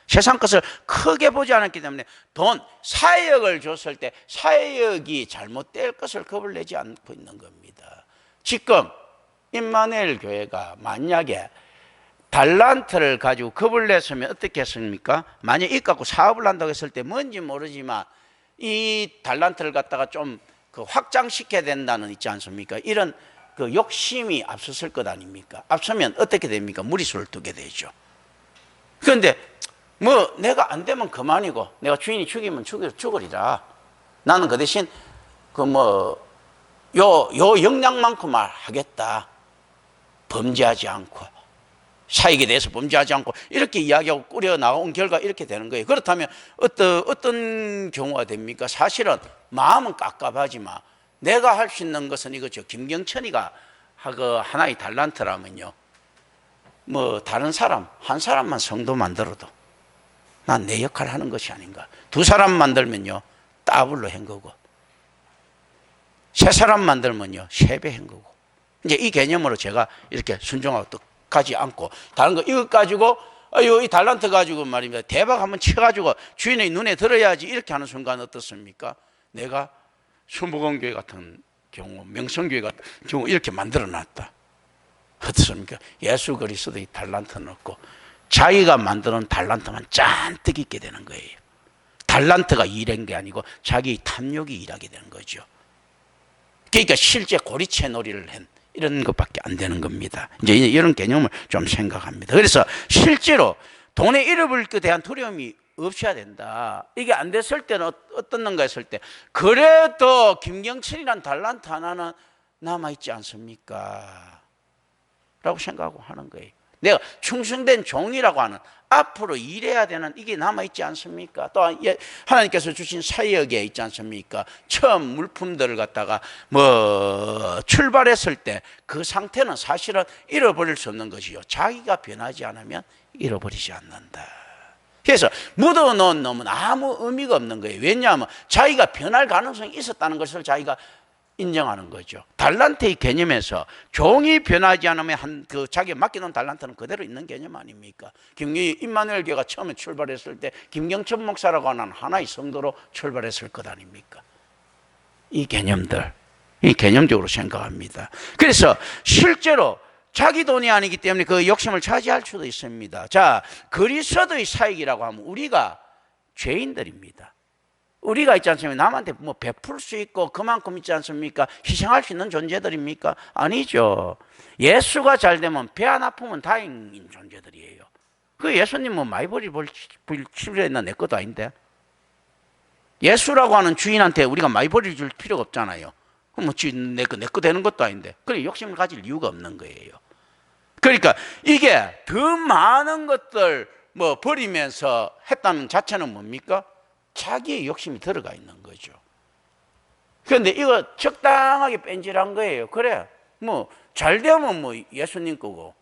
Speaker 1: 세상 것을 크게 보지 않았기 때문에 돈, 사역을 줬을 때 사역이 잘못될 것을 겁을 내지 않고 있는 겁니다. 지금 임마누엘 교회가 만약에 달란트를 가지고 겁을 냈으면 어떻게 했습니까? 만약 이 갖고 사업을 한다고 했을 때 뭔지 모르지만 이 달란트를 갖다가 좀 그 확장시켜야 된다는 있지 않습니까? 이런 그 욕심이 앞섰을 것 아닙니까? 앞서면 어떻게 됩니까? 무리수를 두게 되죠. 그런데 뭐 내가 안 되면 그만이고 내가 주인이 죽이면 죽으리라. 나는 그 대신 그 뭐 요 역량만큼만 하겠다. 범죄하지 않고 사익에 대해서 범죄하지 않고 이렇게 이야기하고 꾸려 나온 결과 이렇게 되는 거예요. 그렇다면 어떤 경우가 됩니까? 사실은 마음은 깝깝하지만 내가 할 수 있는 것은 이거죠. 김경천이가 하나의 달란트라면요, 뭐 다른 사람 한 사람만 성도 만들어도 난 내 역할을 하는 것이 아닌가. 두 사람 만들면요 더블로 한 거고, 세 사람 만들면요 3배 한 거고. 이제 이 개념으로 제가 이렇게 순종하고 또 가지 않고 다른 거 이것 가지고 이 달란트 가지고 말입니다 대박 한번 쳐가지고 주인의 눈에 들어야지 이렇게 하는 순간 어떻습니까? 내가 순복음교회 같은 경우, 명성교회 같은 경우 이렇게 만들어 놨다. 어떻습니까? 예수 그리스도의 달란트는 없고 자기가 만드는 달란트만 잔뜩 있게 되는 거예요. 달란트가 일한 게 아니고 자기 탐욕이 일하게 되는 거죠. 그러니까 실제 고리채 놀이를 한 이런 것밖에 안 되는 겁니다. 이제 이런 개념을 좀 생각합니다. 그래서 실제로 돈에 잃어버릴 것에 대한 두려움이 없어야 된다. 이게 안 됐을 때는 어떻는가 했을 때 그래도 김경철이란 달란트 하나는 남아있지 않습니까? 라고 생각하고 하는 거예요. 내가 충성된 종이라고 하는 앞으로 일해야 되는 이게 남아있지 않습니까? 또 하나님께서 주신 사역에 있지 않습니까? 처음 물품들을 갖다가 뭐 출발했을 때 그 상태는 사실은 잃어버릴 수 없는 것이요, 자기가 변하지 않으면 잃어버리지 않는다. 그래서 묻어놓은 놈은 아무 의미가 없는 거예요. 왜냐하면 자기가 변할 가능성이 있었다는 것을 자기가 인정하는 거죠. 달란트의 개념에서 종이 변하지 않으면 자기가 맡겨놓은 달란트는 그대로 있는 개념 아닙니까? 임마누엘 교회가 처음에 출발했을 때 김경천 목사라고 하는 하나의 성도로 출발했을 것 아닙니까? 이 개념들, 이 개념적으로 생각합니다. 그래서 실제로 자기 돈이 아니기 때문에 그 욕심을 차지할 수도 있습니다. 자, 그리스도의 사역이라고 하면 우리가 죄인들입니다. 우리가 있지 않습니까? 남한테 뭐 베풀 수 있고 그만큼 있지 않습니까? 희생할 수 있는 존재들입니까? 아니죠. 예수가 잘 되면 배 안 아프면 다행인 존재들이에요. 그 예수님 뭐 많이 치료했나 내 것도 아닌데. 예수라고 하는 주인한테 우리가 많이 버릴 필요가 없잖아요. 그럼 뭐 내 거 되는 것도 아닌데. 그래 욕심을 가질 이유가 없는 거예요. 그러니까 이게 더 많은 것들 뭐 버리면서 했다는 자체는 뭡니까? 자기의 욕심이 들어가 있는 거죠. 그런데 이거 적당하게 뺀질한 거예요. 그래, 뭐 잘 되면 뭐 예수님 거고,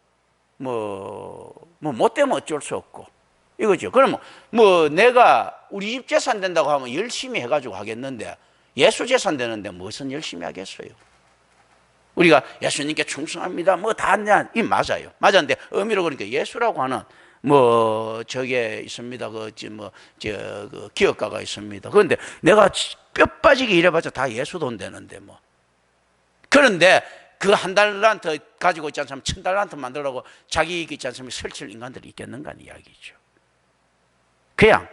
Speaker 1: 못 되면 어쩔 수 없고 이거죠. 그러면 뭐 내가 우리 집 재산 된다고 하면 열심히 해가지고 하겠는데 예수 재산 되는데 무슨 열심히 하겠어요? 우리가 예수님께 충성합니다. 뭐 다 하냐? 이 맞아요. 맞았는데 의미로 그러니까 예수라고 하는 뭐 저게 있습니다. 그 기업가가 있습니다. 그런데 내가 뼈 빠지게 일해봤자 다 예수 돈 되는데 뭐. 그런데 그 한 달란트 가지고 있지 않습니까? 1000달란트 만들라고 자기 있지 않습니까? 설칠 인간들이 있겠는가 하는 이야기죠. 그냥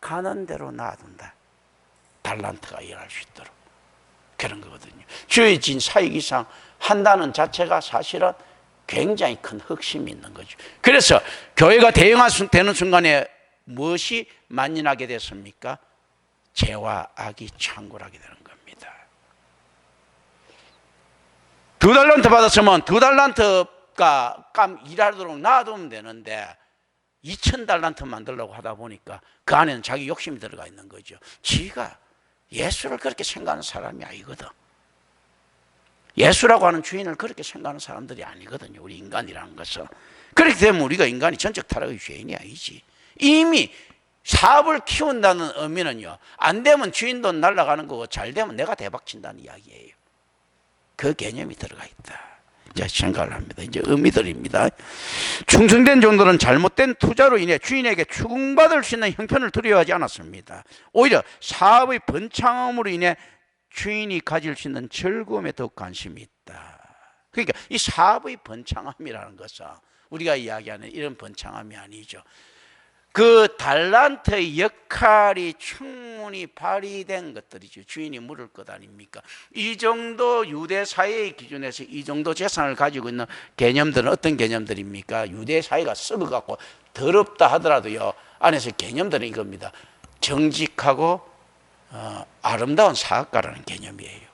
Speaker 1: 가는 대로 놔둔다. 달란트가 일할 수 있도록 그런 거거든요. 주어진 사역 이상 한다는 자체가 사실은 굉장히 큰 흑심이 있는 거죠. 그래서 교회가 대형화되는 순간에 무엇이 만연하게 됐습니까? 죄와 악이 창궐하게 되는 겁니다. 2달란트 받았으면 2달란트가 일하도록 놔두면 되는데 2000달란트 만들려고 하다 보니까 그 안에는 자기 욕심이 들어가 있는 거죠. 지가 예수를 그렇게 생각하는 사람이 아니거든. 예수라고 하는 주인을 그렇게 생각하는 사람들이 아니거든요. 우리 인간이라는 것은. 그렇게 되면 우리가 인간이 전적 타락의 죄인이 아니지. 이미 사업을 키운다는 의미는요, 안 되면 주인 돈 날아가는 거고 잘 되면 내가 대박 친다는 이야기예요. 그 개념이 들어가 있다. 자, 생각을 합니다. 이제 의미들입니다. 충성된 종들은 잘못된 투자로 인해 주인에게 추궁받을 수 있는 형편을 두려워하지 않았습니다. 오히려 사업의 번창함으로 인해 주인이 가질 수 있는 즐거움에 더욱 관심이 있다. 그러니까 이 사업의 번창함이라는 것은 우리가 이야기하는 이런 번창함이 아니죠. 그 달란트의 역할이 충분히 발휘된 것들이죠. 주인이 물을 것 아닙니까? 이 정도 유대 사회의 기준에서 이 정도 재산을 가지고 있는 개념들은 어떤 개념들입니까? 유대 사회가 썩어갖고 더럽다 하더라도요, 안에서 개념들은 이겁니다. 정직하고 아름다운 사업가라는 개념이에요.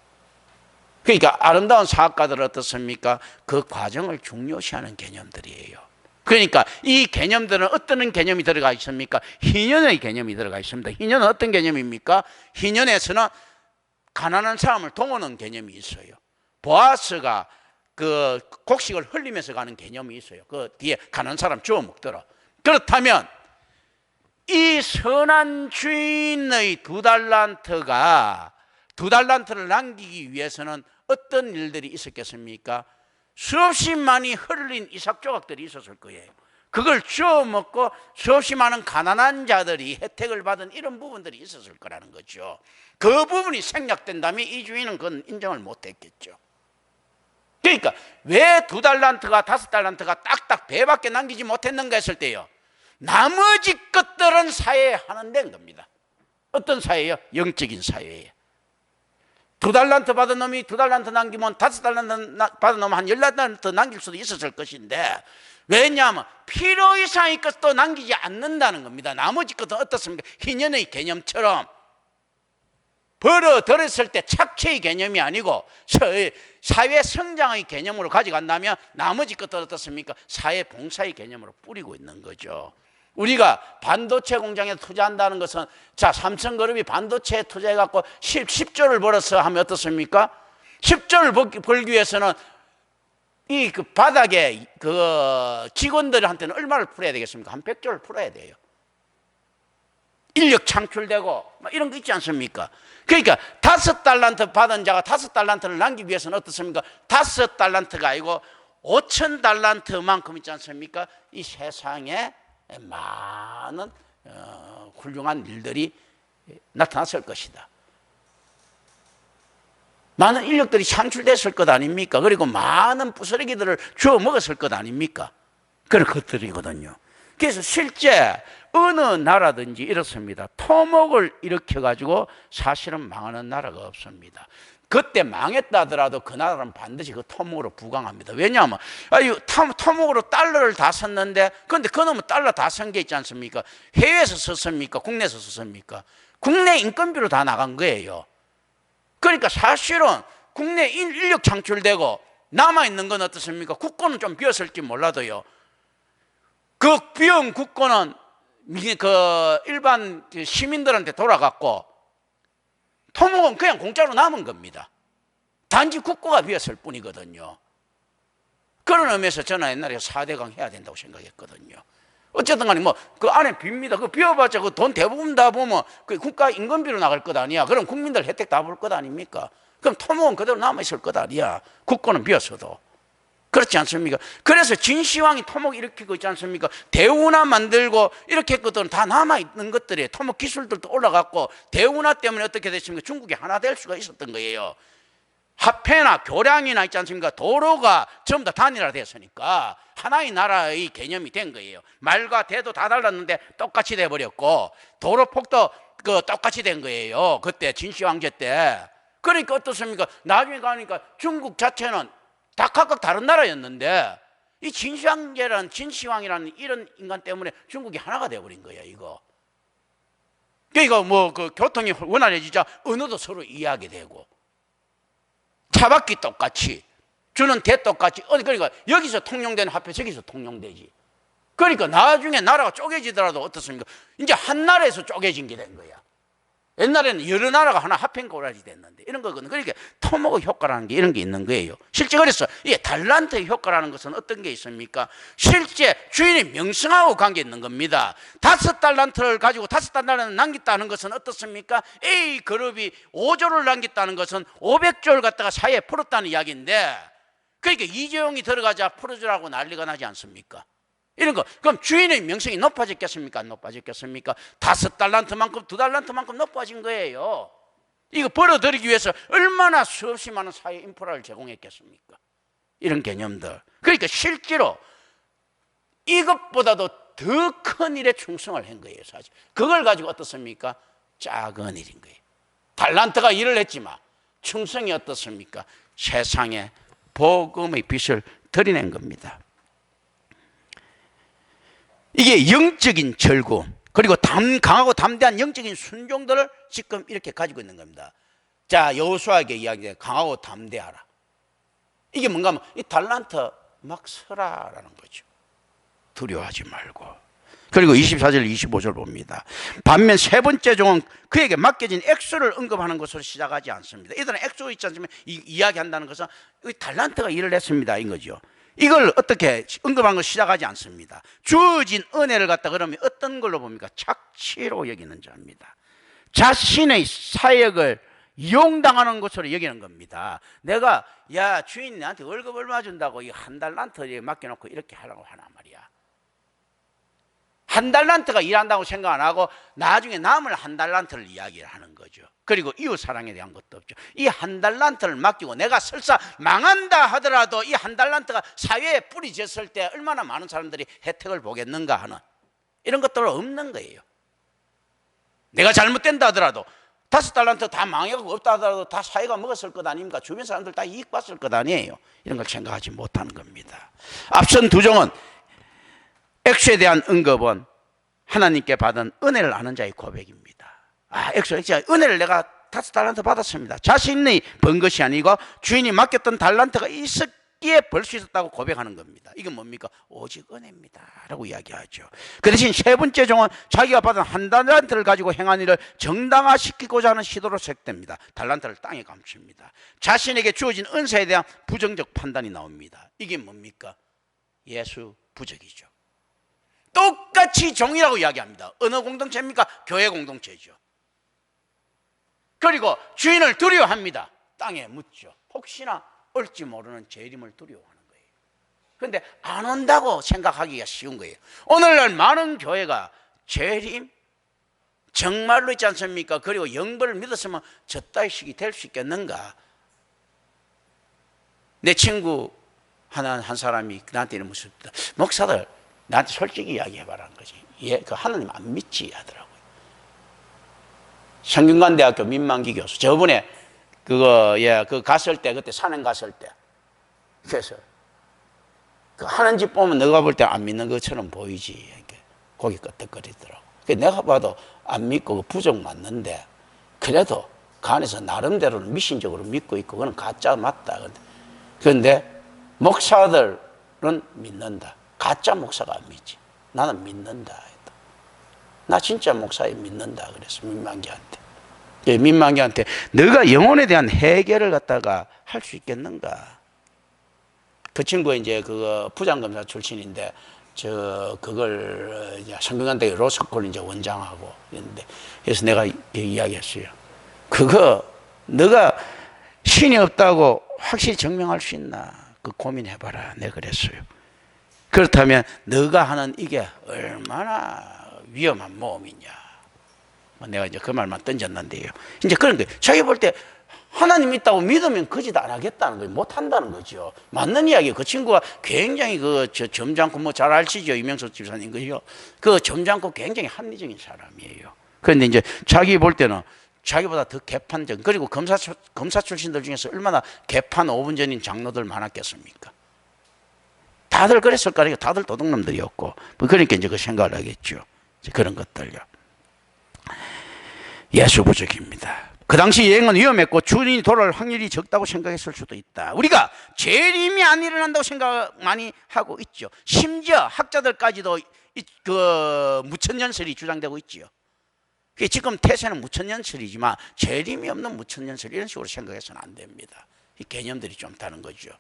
Speaker 1: 그러니까 아름다운 사업가들은 어떻습니까? 그 과정을 중요시하는 개념들이에요. 그러니까 이 개념들은 어떤 개념이 들어가 있습니까? 희년의 개념이 들어가 있습니다. 희년은 어떤 개념입니까? 희년에서는 가난한 사람을 도우는 개념이 있어요. 보아스가 그 곡식을 흘리면서 가는 개념이 있어요. 그 뒤에 가난한 사람 주워 먹더라. 그렇다면 이 선한 주인의 두 달란트를 남기기 위해서는 어떤 일들이 있었겠습니까? 수없이 많이 흘린 이삭 조각들이 있었을 거예요. 그걸 주워 먹고 수없이 많은 가난한 자들이 혜택을 받은 이런 부분들이 있었을 거라는 거죠. 그 부분이 생략된다면 이 주인은 그건 인정을 못했겠죠. 그러니까 왜 2달란트가 5달란트가 딱딱 배밖에 남기지 못했는가 했을 때요, 나머지 것들은 사회에 하는 겁니다. 어떤 사회예요? 영적인 사회예요. 2달란트 받은 놈이 2달란트 남기면 5달란트 받은 놈은 한 10달란트 남길 수도 있었을 것인데, 왜냐하면 필요 이상의 것도 남기지 않는다는 겁니다. 나머지 것은 어떻습니까? 희년의 개념처럼 벌어들였을 때 착취의 개념이 아니고 사회 성장의 개념으로 가져간다면 나머지 것도 어떻습니까? 사회 봉사의 개념으로 뿌리고 있는 거죠. 우리가 반도체 공장에 투자한다는 것은, 자, 삼성그룹이 반도체에 투자해갖고 10조를 벌어서 하면 어떻습니까? 10조를 벌기 위해서는 이 그 바닥에 그 직원들한테는 얼마를 풀어야 되겠습니까? 한 100조를 풀어야 돼요. 인력 창출되고 이런 거 있지 않습니까? 그러니까 5달란트 받은 자가 5달란트를 남기기 위해서는 어떻습니까? 5달란트가 아니고 5,000달란트만큼 있지 않습니까? 이 세상에 많은 훌륭한 일들이 나타났을 것이다. 많은 인력들이 창출됐을 것 아닙니까? 그리고 많은 부스러기들을 주워 먹었을 것 아닙니까? 그런 것들이거든요. 그래서 실제 어느 나라든지 이렇습니다. 토목을 일으켜가지고 사실은 망하는 나라가 없습니다. 그때 망했다 하더라도 그 나라는 반드시 그 토목으로 부강합니다. 왜냐하면 토목으로 달러를 다 썼는데, 그런데 그놈은 달러 다 쓴 게 있지 않습니까? 해외에서 썼습니까? 국내에서 썼습니까? 국내 인건비로 다 나간 거예요. 그러니까 사실은 국내 인력 창출되고 남아있는 건 어떻습니까? 국고는 좀 비었을지 몰라도요, 그 비은 국고는 그 일반 시민들한테 돌아갔고 토목은 그냥 공짜로 남은 겁니다. 단지 국고가 비었을 뿐이거든요. 그런 의미에서 저는 옛날에 4대강 해야 된다고 생각했거든요. 어쨌든 간에 뭐 그 안에 빕니다. 그 비워봤자 그 돈 대부분 다 보면 그 국가 인건비로 나갈 것 아니야. 그럼 국민들 혜택 다 볼 것 아닙니까? 그럼 토목은 그대로 남아있을 것 아니야. 국고는 비었어도. 그렇지 않습니까? 그래서 진시황이 토목 일으키고 있지 않습니까? 대운하 만들고 이렇게 했거든. 다 남아있는 것들이에요. 토목 기술들도 올라갔고, 대운하 때문에 어떻게 됐습니까? 중국이 하나 될 수가 있었던 거예요. 화폐나 교량이나 있지 않습니까? 도로가 전부 다 단일화 됐으니까 하나의 나라의 개념이 된 거예요. 말과 대도 다 달랐는데 똑같이 돼버렸고, 도로폭도 그 똑같이 된 거예요. 그때 진시황제 때. 그러니까 어떻습니까? 나중에 가니까 중국 자체는 다 각각 다른 나라였는데, 이 진시황이라는 이런 인간 때문에 중국이 하나가 돼버린 거예요, 이거. 그러니까 뭐 그 교통이 원활해지자 언어도 서로 이해하게 되고, 차바퀴 똑같이, 주는 대 똑같이, 그러니까 여기서 통용되는 화폐 저기서 통용되지. 그러니까 나중에 나라가 쪼개지더라도 어떻습니까? 이제 한 나라에서 쪼개진 게 된 거야. 옛날에는 여러 나라가 하나 합행 고라지 됐는데 이런 거거든요. 그러니까 토목의 효과라는 게 이런 게 있는 거예요. 실제 그래서 이게 달란트의 효과라는 것은 어떤 게 있습니까? 실제 주인의 명성하고 관계 있는 겁니다. 5달란트를 가지고 5달란트를 남겼다는 것은 어떻습니까? A 그룹이 5조를 남겼다는 것은 500조를 갖다가 사이에 풀었다는 이야기인데, 그러니까 이재용이 들어가자 풀어주라고 난리가 나지 않습니까? 이런 거. 그럼 주인의 명성이 높아졌겠습니까? 안 높아졌겠습니까? 5달란트만큼 2달란트만큼 높아진 거예요. 이거 벌어들이기 위해서 얼마나 수없이 많은 사회 인프라를 제공했겠습니까? 이런 개념들. 그러니까 실제로 이것보다도 더 큰 일에 충성을 한 거예요, 사실. 그걸 가지고 어떻습니까? 작은 일인 거예요. 달란트가 일을 했지만 충성이 어떻습니까? 세상에 복음의 빛을 드러낸 겁니다. 이게 영적인 절구, 그리고 강하고 담대한 영적인 순종들을 지금 이렇게 가지고 있는 겁니다. 자, 여호수아에게 이야기해 강하고 담대하라. 이게 뭔가 하면 이 달란트 막 서라라는 거죠. 두려워하지 말고. 그리고 24절 25절 봅니다. 반면 세 번째 종은 그에게 맡겨진 액수를 언급하는 것으로 시작하지 않습니다. 이들은 액수 있지 않습니까? 이야기한다는 것은 달란트가 일을 했습니다 인 거죠. 이걸 어떻게 언급한 걸 시작하지 않습니다. 주어진 은혜를 갖다 그러면 어떤 걸로 봅니까? 착취로 여기는 자입니다. 자신의 사역을 이용당하는 것으로 여기는 겁니다. 내가 야 주인 나한테 월급 얼마 준다고 이 한 달란트 맡겨놓고 이렇게 하라고 하나 말이야. 한 달란트가 일한다고 생각 안 하고 나중에 남을 한 달란트를 이야기를 하는 거죠. 그리고 이웃 사랑에 대한 것도 없죠. 이 한 달란트를 맡기고 내가 설사 망한다 하더라도 이 한 달란트가 사회에 뿌리졌을 때 얼마나 많은 사람들이 혜택을 보겠는가 하는 이런 것들은 없는 거예요. 내가 잘못된다 하더라도 5달란트 다 망해가고 없다 하더라도 다 사회가 먹었을 것 아닙니까? 주변 사람들 다 이익 봤을 것 아니에요. 이런 걸 생각하지 못하는 겁니다. 앞선 두 종은 액수에 대한 언급은 하나님께 받은 은혜를 아는 자의 고백입니다. 액수, 은혜를 내가 5달란트 받았습니다. 자신이 번 것이 아니고 주인이 맡겼던 달란트가 있었기에 벌 수 있었다고 고백하는 겁니다. 이건 뭡니까? 오직 은혜입니다 라고 이야기하죠. 그 대신 세 번째 종은 자기가 받은 한 달란트를 가지고 행한 일을 정당화시키고자 하는 시도로 시작됩니다. 달란트를 땅에 감춥니다. 자신에게 주어진 은사에 대한 부정적 판단이 나옵니다. 이게 뭡니까? 예수 부적이죠. 똑같이 종이라고 이야기합니다. 어느 공동체입니까? 교회 공동체죠. 그리고 주인을 두려워합니다. 땅에 묻죠. 혹시나 올지 모르는 재림을 두려워하는 거예요. 그런데 안 온다고 생각하기가 쉬운 거예요. 오늘날 많은 교회가 재림 정말로 있지 않습니까? 그리고 영벌을 믿었으면 저 따위식이 될 수 있겠는가? 내 친구 한 사람이 나한테 이런 모습, 목사들 나한테 솔직히 이야기해봐라는 거지. 예, 그 하나님 안 믿지 하더라고요. 성균관대학교 민만기 교수. 저번에 그 갔을 때, 그때 산행 갔을 때. 그래서 그 하는 집 보면 너가 볼 때 안 믿는 것처럼 보이지. 이렇게 고개 끄덕거리더라고. 내가 봐도 안 믿고 그 부정 맞는데, 그래도 그 안에서 나름대로는 미신적으로 믿고 있고, 그건 가짜 맞다. 그런데 목사들은 믿는다. 가짜 목사가 안 믿지. 나는 믿는다. 나 진짜 목사에 믿는다. 그래서 민만기한테 너가 영혼에 대한 해결을 갖다가 할 수 있겠는가? 그 친구가 이제 부장검사 출신인데 그걸 이제 성균관대 로스쿨 이제 원장하고 있는데, 그래서 내가 이야기했어요. 너가 신이 없다고 확실히 증명할 수 있나? 고민해봐라. 내가 그랬어요. 그렇다면 너가 하는 이게 얼마나 위험한 모험이냐. 내가 이제 그 말만 던졌는데요. 이제 그런 거예요. 자기 볼 때 하나님 있다고 믿으면 거짓 안 하겠다는 거예요. 못 한다는 거죠. 맞는 이야기예요. 그 친구가 굉장히 점잖고 잘 아시죠? 이명석 집사님 거요. 점잖고 굉장히 합리적인 사람이에요. 그런데 이제 자기 볼 때는 자기보다 더 개판적, 그리고 검사 출신들 중에서 얼마나 개판 5분 전인 장로들 많았겠습니까? 다들 그랬을 거니까 다들 도둑놈들이었고, 그러니까 이제 그 생각을 하겠죠. 그런 것들요. 예수 부족입니다. 그 당시 여행은 위험했고 주인이 돌아올 확률이 적다고 생각했을 수도 있다. 우리가 재림이 안 일어난다고 생각 많이 하고 있죠. 심지어 학자들까지도 무천년설이 주장되고 있지요. 지금 태세는 무천년설이지만 재림이 없는 무천년설 이런 식으로 생각해서는 안 됩니다. 이 개념들이 좀 다른 거죠.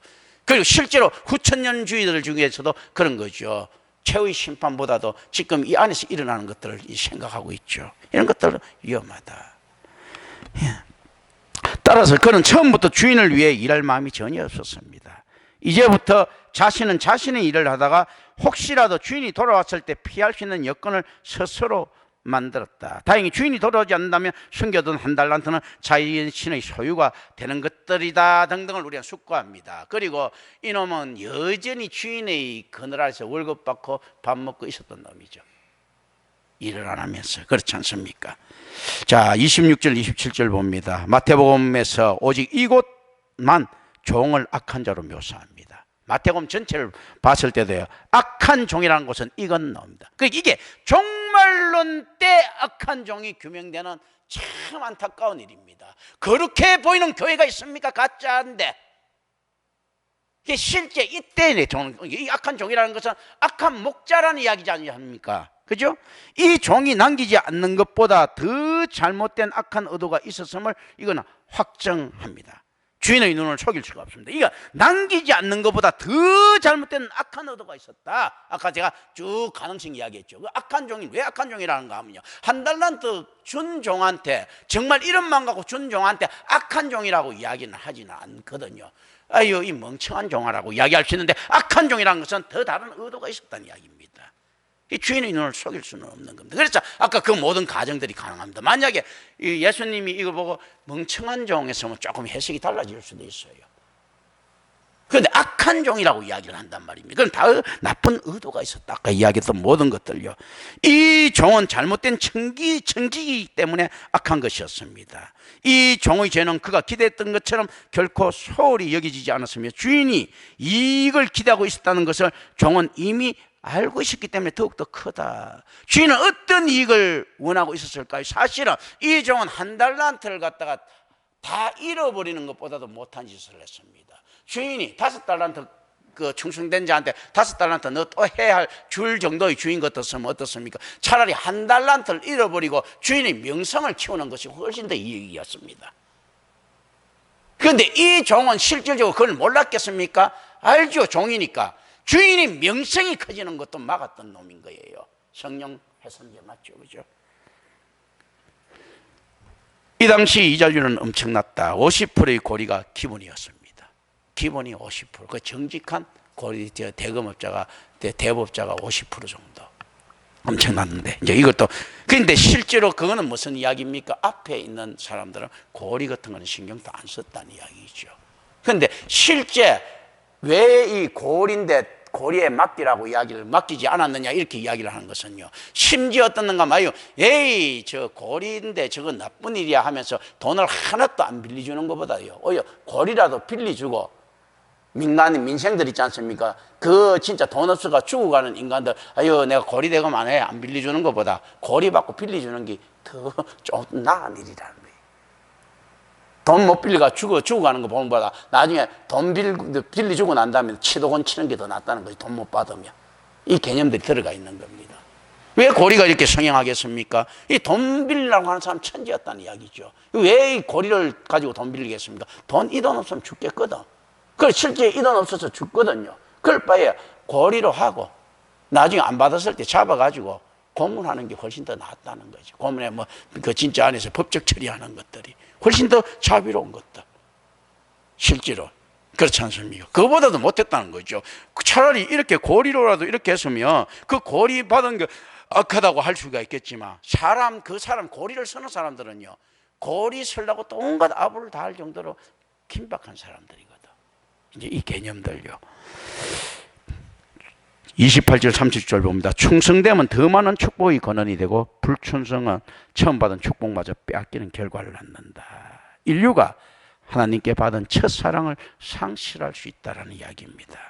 Speaker 1: 그리고 실제로 후천년주의들 중에서도 그런 거죠. 최후의 심판보다도 지금 이 안에서 일어나는 것들을 생각하고 있죠. 이런 것들은 위험하다. 따라서 그는 처음부터 주인을 위해 일할 마음이 전혀 없었습니다. 이제부터 자신은 자신의 일을 하다가 혹시라도 주인이 돌아왔을 때 피할 수 있는 여건을 스스로 만들었다. 다행히 주인이 돌아오지 않는다면 숨겨둔 한 달란트는 자신의 소유가 되는 것들이다 등등을 우리가 숙고합니다. 그리고 이놈은 여전히 주인의 그늘 아래서 월급 받고 밥 먹고 있었던 놈이죠. 일을 안 하면서. 그렇지 않습니까? 자, 26절 27절 봅니다. 마태복음에서 오직 이곳만 종을 악한 자로 묘사합니다. 마태복음 전체를 봤을 때도요, 악한 종이라는 것은 이건 나옵니다. 이게 종말론 때 악한 종이 규명되는 참 안타까운 일입니다. 그렇게 보이는 교회가 있습니까? 가짜인데. 이게 실제 이때의 이 악한 종이라는 것은 악한 목자라는 이야기지 않습니까? 그죠? 이 종이 남기지 않는 것보다 더 잘못된 악한 의도가 있었음을 이거는 확정합니다. 주인의 눈을 속일 수가 없습니다. 이거 남기지 않는 것보다 더 잘못된 악한 의도가 있었다. 아까 제가 쭉 가능성 이야기했죠. 그 악한 종이 왜 악한 종이라는가 하면요, 한 달란트 준 종한테, 정말 이름만 갖고 준 종한테 악한 종이라고 이야기는 하지는 않거든요. 아유, 이 멍청한 종아라고 이야기할 수 있는데, 악한 종이라는 것은 더 다른 의도가 있었다는 이야기입니다. 이 주인의 눈을 속일 수는 없는 겁니다. 그래서 아까 그 모든 가정들이 가능합니다. 만약에 예수님이 이걸 보고 멍청한 종에서는 조금 해석이 달라질 수도 있어요. 그런데 악한 종이라고 이야기를 한단 말입니다. 그건 다 나쁜 의도가 있었다. 아까 이야기했던 모든 것들요. 이 종은 잘못된 청지기 때문에 악한 것이었습니다. 이 종의 죄는 그가 기대했던 것처럼 결코 소홀히 여겨지지 않았으며, 주인이 이익을 기대하고 있었다는 것을 종은 이미 알고 있었기 때문에 더욱더 크다. 주인은 어떤 이익을 원하고 있었을까요? 사실은 이 종은 한 달란트를 갖다가 다 잃어버리는 것보다도 못한 짓을 했습니다. 주인이 5달란트 그 충성된 자한테 5달란트 너 또 해야 할 줄 정도의 주인 같았으면 어떻습니까? 차라리 한 달란트를 잃어버리고 주인의 명성을 키우는 것이 훨씬 더 이익이었습니다. 그런데 이 종은 실질적으로 그걸 몰랐겠습니까? 알죠, 종이니까. 주인의 명성이 커지는 것도 막았던 놈인 거예요. 성령 훼손죄 맞죠, 그죠? 이 당시 이자율은 엄청났다. 50%의 고리가 기본이었습니다. 기본이 50%. 그 정직한 고리 대금업자가 대법자가 50% 정도. 엄청났는데 이제 이것도, 그런데 실제로 그거는 무슨 이야기입니까? 앞에 있는 사람들은 고리 같은 거는 신경도 안 썼다는 이야기죠. 그런데 실제 왜 이 고리인데 고리에 맡기라고 이야기를 맡기지 않았느냐 이렇게 이야기를 하는 것은요, 심지어 어떻는가 마요, 에이 저 고리인데 저거 나쁜 일이야 하면서 돈을 하나도 안 빌려주는 것보다요, 오히려 고리라도 빌려주고, 민생들 있지 않습니까? 그 진짜 돈 없어가 죽어가는 인간들, 아유 내가 고리 대금 안 해, 안 빌려주는 것보다 고리 받고 빌려주는 게 더 좀 나은 일이라는 거예요. 돈 못 빌려가 죽어가는 거 보는 것보다 나중에 돈 빌려주고 난 다음에 치도곤 치는 게 더 낫다는 거지, 돈 못 받으면. 이 개념들이 들어가 있는 겁니다. 왜 고리가 이렇게 성행하겠습니까? 이 돈 빌리려고 하는 사람 천지였다는 이야기죠. 왜 이 고리를 가지고 돈 빌리겠습니까? 이 돈 없으면 죽겠거든. 그래, 실제 이 돈 없어서 죽거든요. 그럴 바에 고리로 하고 나중에 안 받았을 때 잡아가지고 고문하는 게 훨씬 더 낫다는 거죠. 고문에 그 진짜 안에서 법적 처리하는 것들이 훨씬 더 자비로운 것들. 실제로. 그렇지 않습니까? 그거보다도 못했다는 거죠. 차라리 이렇게 고리로라도 이렇게 했으면 그 고리 받은 게 악하다고 할 수가 있겠지만, 그 사람 고리를 쓰는 사람들은요, 고리 쓰려고 또 온갖 아부를 다할 정도로 긴박한 사람들이거든. 이제 이 개념들요. 28절 30절 봅니다. 충성되면 더 많은 축복의 권한이 되고, 불충성은 처음 받은 축복마저 빼앗기는 결과를 낳는다. 인류가 하나님께 받은 첫사랑을 상실할 수 있다는 이야기입니다.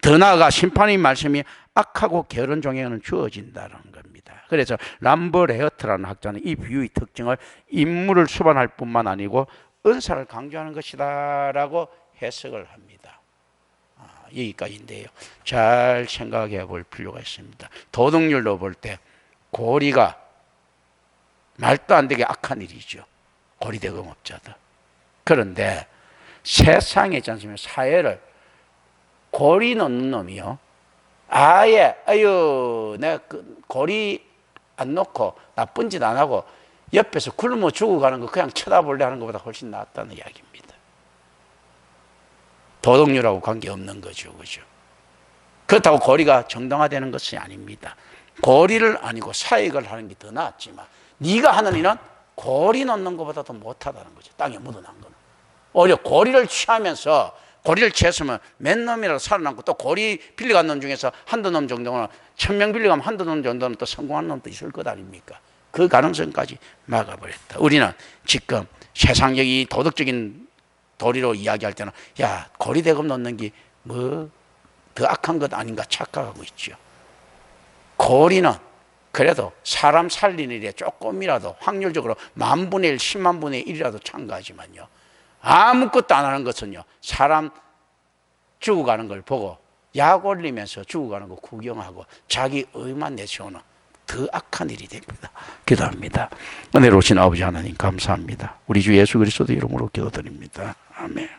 Speaker 1: 더 나아가 심판의 말씀이 악하고 게으른 종에게는 주어진다는 겁니다. 그래서 람버레어트라는 학자는 이 비유의 특징을 인물을 수반할 뿐만 아니고 은사를 강조하는 것이다 라고 해석을 합니다. 여기까지인데요. 잘 생각해 볼 필요가 있습니다. 도덕률로 볼 때 고리가 말도 안 되게 악한 일이죠. 고리대금업자들. 그런데 세상에 있지 않습니까? 사회를 고리 넣는 놈이요. 아예, 아유, 내가 고리 안 넣고 나쁜 짓 안 하고 옆에서 굶어 죽어가는 거 그냥 쳐다볼래 하는 것보다 훨씬 낫다는 이야기입니다. 도덕률하고 관계없는 거죠. 그죠? 그렇다고 고리가 정당화되는 것이 아닙니다. 고리를 아니고 사익을 하는 게 더 낫지만 네가 하는 일은 고리 넣는 것보다 더 못하다는 거죠. 땅에 묻어난 거는. 오히려 고리를 취하면서 고리를 취했으면 몇 놈이라도 살아남고 또 고리 빌려간 놈 중에서 한두 놈 정도는 1000명 빌려가면 한두 놈 정도는 또 성공한 놈도 있을 것 아닙니까? 그 가능성까지 막아버렸다. 우리는 지금 세상적인 도덕적인 도리로 이야기할 때는 야 고리대금 넣는 게 뭐 더 악한 것 아닌가 착각하고 있죠. 고리는 그래도 사람 살리는 일에 조금이라도 확률적으로 10,000분의 1, 100,000분의 1이라도 참가하지만요. 아무것도 안 하는 것은요. 사람 죽어가는 걸 보고 약 올리면서 죽어가는 거 구경하고 자기 의만 내세우는 더 악한 일이 됩니다. 기도합니다. 은혜로우신 아버지 하나님 감사합니다. 우리 주 예수 그리스도 이름으로 기도드립니다. 아멘.